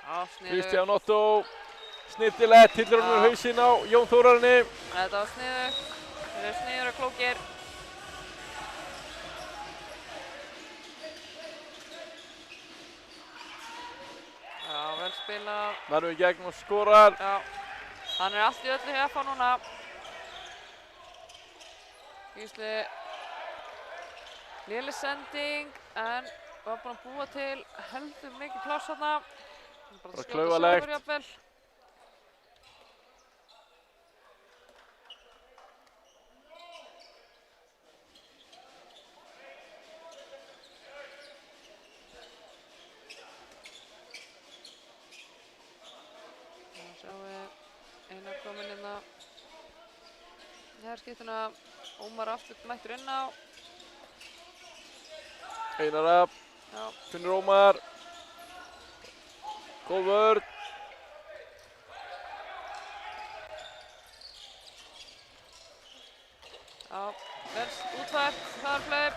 Já, sniðugt. Kristján Otto, snittilegt, hillir hann með hausinn á Jón Þórarni. Þetta var sniðugt. Þeir eru sniður og klókir. Já, vel spilað. Narfi í gegn og skorar. Já, hann er allt í öllu hjá FH núna. Gísli, léleg sending, en var búinn að búa til heldur mikið pláss þarna. Bara klaufalegt. Sjálfur jafnvel. Þá sjáum við Einar kominn hérna. Hér skiptuna Ómar aftur mættur inn á. Einar Rapp, Já, Finnur Ómar. Góð vörn. já, vel útfært, hraðarhlaup.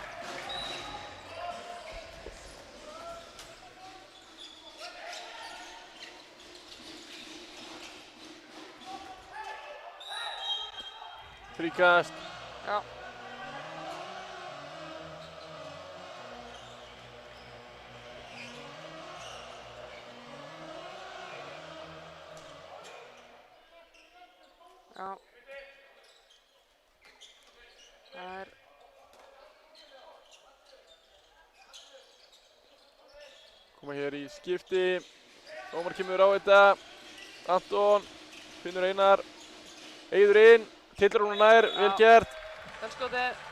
Fríkast. Já. Já. Það er Koma hér í skipti. Ómar kemur á þetta. Anton, Finnur Einar. Eiður inn, tillar hún nær, vel gert. vel skotið.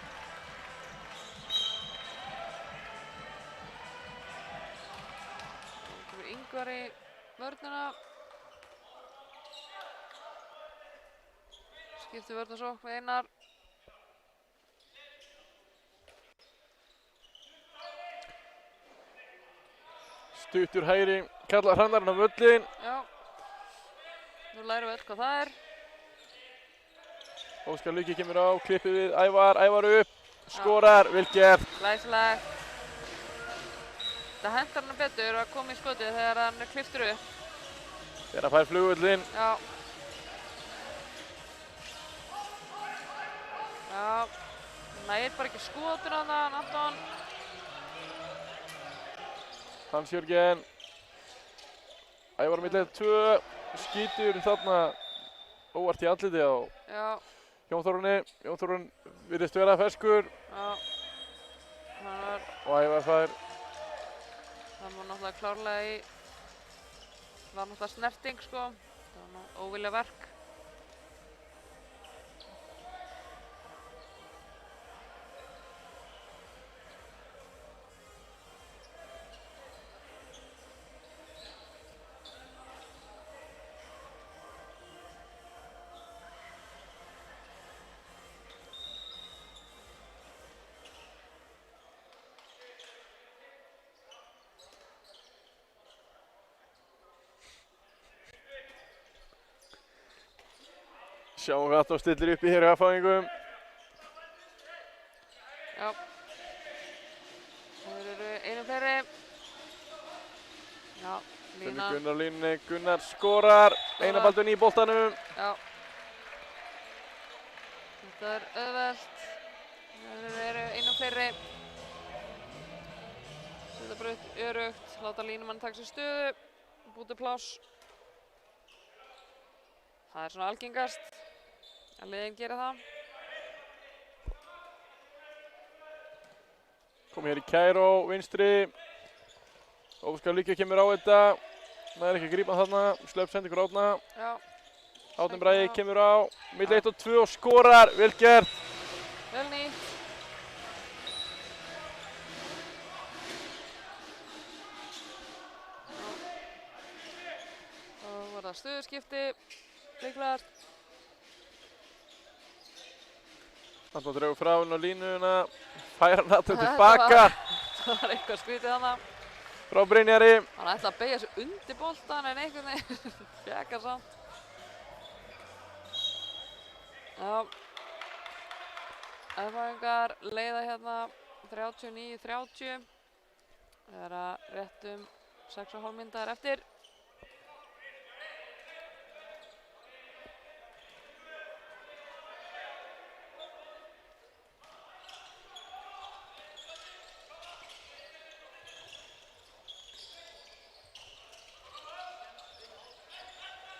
Nú kemur Ingvar í vörnina. Skipti vörnarsókn með Einar. Stuttur hægri, kallar Hrannarinn á völlin. Já. Nú lærum við öll hvað það er. Óskar Luki kemur á, klippið við Ævar, Ævar upp, skorar, vel gert. Glæsilegt. Það hentar hann betur að koma í skotið þegar hann er klipptur upp. Þegar hann fær flugvöllin. Já. Já. Nægir bara ekki skotuna þarna, Anton. Hans Jörgen. Ævar millir 2, skýtur þarna óvart í andliti á Já. Jón Þórunni. Jón Þórunn virðist vera ferskur Já. Hann var, og Ævar fær. það var náttúrulega klárlega í, var náttúrulega snerting sko. Það var nú óvilja verk. Sjáum hvað Anton stillir upp í hér í F-fáingum. Já. Þeir eru einu fleiri. Já, Finnur lína. Gunnar á línunni, Gunnar skorar. Einar Baldvin í boltanum. Já. Þetta er auðvelt. Þeir eru einu fleiri. Setja braut örugt, láta línumann taka sér stöðu, búti pláss. Það er svona algengast að liðin gera það. Komið hér í Kæró, vinstri. Óskar Líka kemur á þetta. Það er ekki að grípa þarna. Slöpp sendi ykkur Átna. Já. Átni Bragi kemur á. Milli 1 og 2 og skorar. Vel gert. Vel nýtt. Þá var það stöðuskipti. Líklar. Anton dregur frá henni á línuna. Færa hann aftur tilbaka. Það var eitthvað skrítið þarna. Frá Brynjari. Hann ætlaði að beygja sig undir boltan en einhvern veginn fjekar samt. Já. F-fæðingar leiða hérna 39-30. Það er að rétt 6,5 mínútur eftir.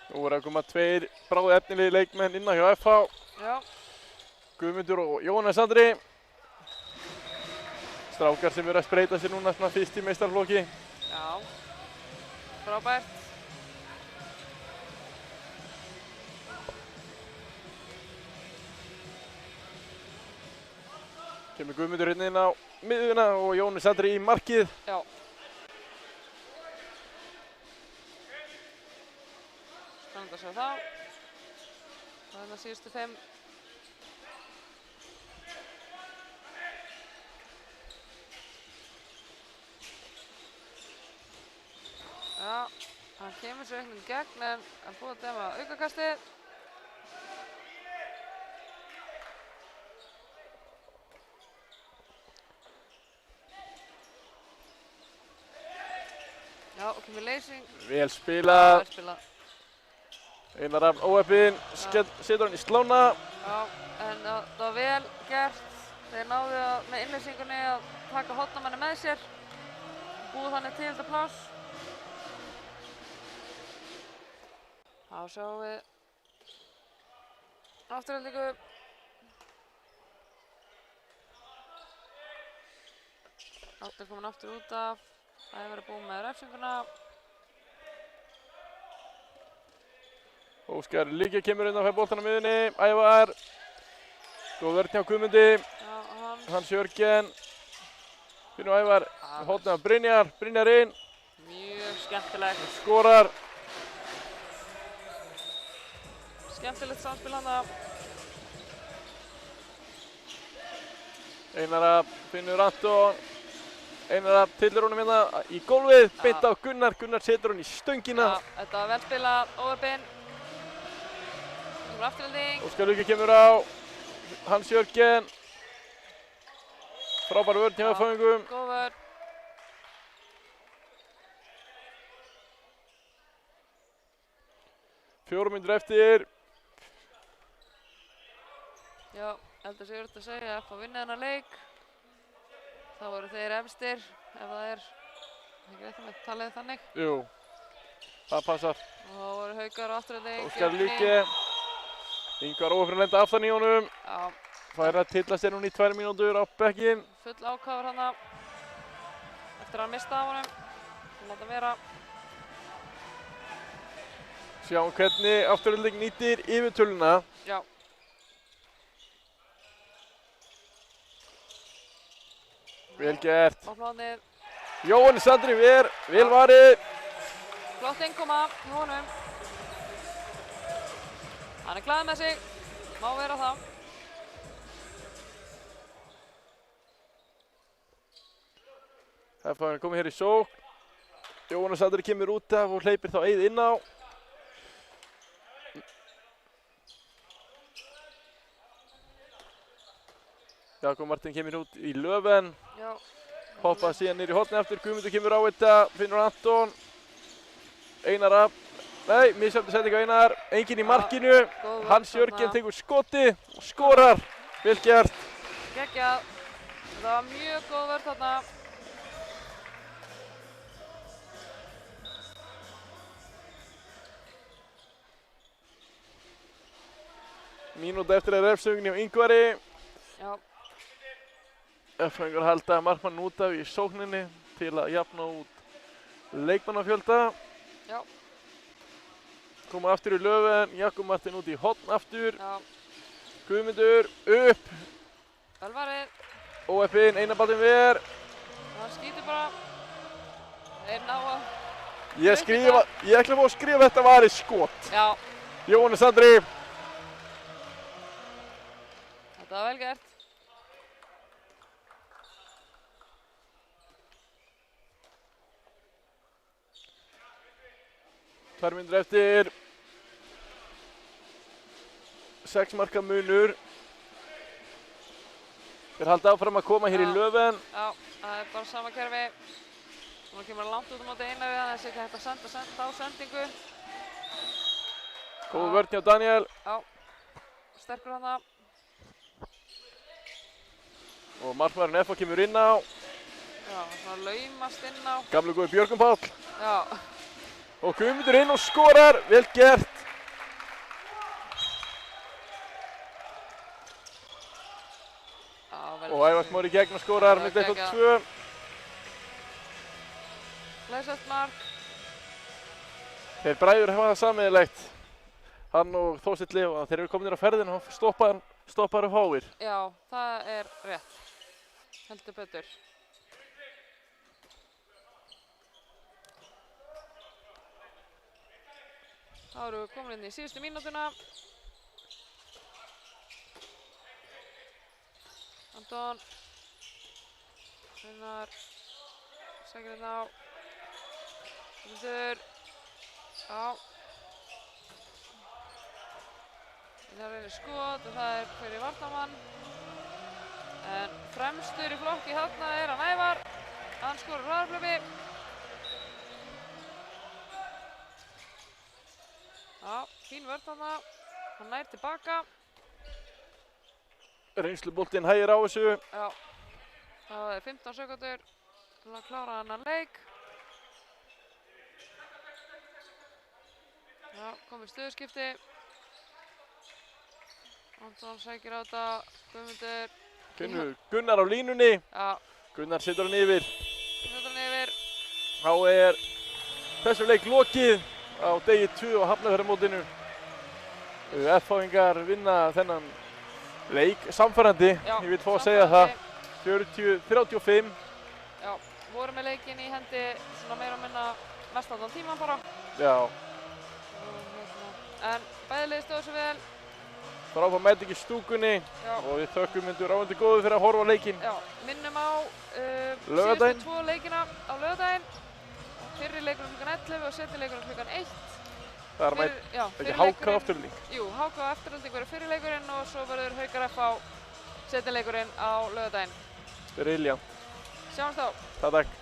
Nú er að koma 2 bráði efnilegi leikmenn innan hjá FH. Já. Guðmundur og Jónas Andri. Strákar sem eru að spreita sér núna svona fyrst í meistaraflokki. Já. Frábært. Kemur Guðmundur hérna inn á miðjuna og Jónas Andri í markið. Já. Spennandi að sjá það. Það er það síðustu 5. Já, hann kemur sér einhvern gegn en hann búið að dæma aukakastið. Já, og kemur leysing. Vel spilað. Vel spilað. Einar Rafn óheppinn, setur hann í slána. Já, en það var vel gert. Þeir náðu með innleysingunni að taka hornamenni með sér. Búið þannig til þetta pláss. Þá sjáum við afturhaldingu. Átni komin aftur út af. Ævar er búinn með refsinguna. Óskar Líka kemur inn á fær boltan á miðjunni. Ævar. Góð vörn hjá Guðmundi. Já, Hans Jörgen. Finnur Ævar. Hornið af Brynjar. Brynjar inn. mjög skemmtilegt. Skorar. Skemmtilegt samspil hana. Einar Rafn, Finnur Anton. Einar Rafn tyllir honum hérna í gólfið. Beint á Gunnar. Gunnar setur hann í stöngina. Já, þetta var vel spilað, óöppinn. Kemur afturhalding. Óskar Líka kemur á. Hans Jörgen. Frábær vörn hjá F-fæðingum. Góð vörn. Fjórum mínútur eftir. Já, heldur sig að segja að F að vinna þennan leik. Þá voru þeir efstir, ef það er ekki rétt með talið þannig. Jú, það passar. Og þá voru Haukar og afturhalding. Óskar Líka. Ingvar óheppinn að lenda aftan í honum. Já, Fær að tylla sér núna í 2 mínútur á bekkinn. full ákafur hana. Eftir að hann mista af honum. Hún láta vera. Sjáum hvernig afturhalding nýtir yfirtöluna. Já. Vel gert. Opnaðnið. Jóhannes Andri vel varið. Flott innkoma í honum. Hann er glaður með sig. Má vera það. F-fæðingurinn komið hér í sókn. Jóhannes Andri kemur út af og hleypir þá Eið inn á. Jakob Martin kemur út í löfen. Já. Hoppa síðan niður í hornið aftur. Guðmundur kemur á þetta. Finnur Anton. Einar Rafn. Nei, misjafn setting á Einar. Enginn í markinu. Góð vörn Hans Jörgen þarna. tekur skoti og skorar. Vel gert. Geggjað. Það var mjög góð vörn þarna. Mínúta eftir að refsugunni á Ingvari. Já, F-fengur halda markmann út af í sókninni til að jafna út leikmannafjölda. já, Koma aftur í Löfven, Jakob Martin út í horn aftur. já. Guðmundur upp, Vel varið. OF-in, Einarbaldin ver. Það skýtur bara. Þeir ná að... Ég ætla að fá að skrifa þetta var í skot. Já, Jóhannes Andri. þetta var vel gert. Tvær mínútur eftir. 6 marka munur. Þeir halda áfram að koma hér í Já. Löfven. Já, það er bara sama kerfi. Nú kemur hann langt út á móti Einari, þannig að það sé ekki hægt að senda á sendingu. Góð vörn hjá Daniel. Já, sterkur hann það. Og markmaðurinn F kemur inn á. Já, svona laumast inn á. Gamli góði Björgum Páll. Já, Og Guðmundur inn og skorar. Vel gert. já, vel. Og Ævar Smári gegn og skorar. Myndi 1-2. Glæsilegt mark. Þeir bræður hafa það sameiginlegt. Hann og Þorsteinn Leó. Þeir eru komin á ferðinu og stoppar upp háir. Já, það er rétt. Heldur betur. Þá erum við komin inn í síðustu mínútuna. Anton. Einar. Sækir hérna á. Guðmundur. Já. Einar reynir skot og það er fyrir varnarmann. En fremstur í flokki þarna er hann Ævar. Hann skorar hraðarhlaupi. Já, fín vörn þarna. Hann nær tilbaka. Reynsluboltinn hægir á þessu. Já, það er 15 sekúndur til að klára þennan leik. Já, komið stöðuskipti. Anton sækir á þetta. Guðmundur. Gunnar á línunni. Já, Gunnar setur hann yfir. setur hann yfir. Þá er þessum leik lokið á degi 2 á Hafnarfjarðarmótinu. F-fáingar vinna þennan leik samfærandi. Já, Ég vil fá að segja það. samfærandi. 40-35. Já, voru með leikinn í hendi svona meira og minna mestallan tíman bara. Já, En bæði liðið stóðu sig vel. frábær mæting í stúkunni. Já. Og við þökkum myndur ráðandi góðu fyrir að horfa á leikinn. Já, minnum á Laugardaginn. síðustu 2 leikina á laugardaginn. Fyrri leikurinn klukkan 11 og seinni leikurinn klukkan 1. Það er mætt ekki HK afturlík. Jú, HK afturlík verður fyrri leikurinn og svo verður Haukar F á seinni leikurinn á laugardaginn. Brilliant. Sjáumst þá. Takk.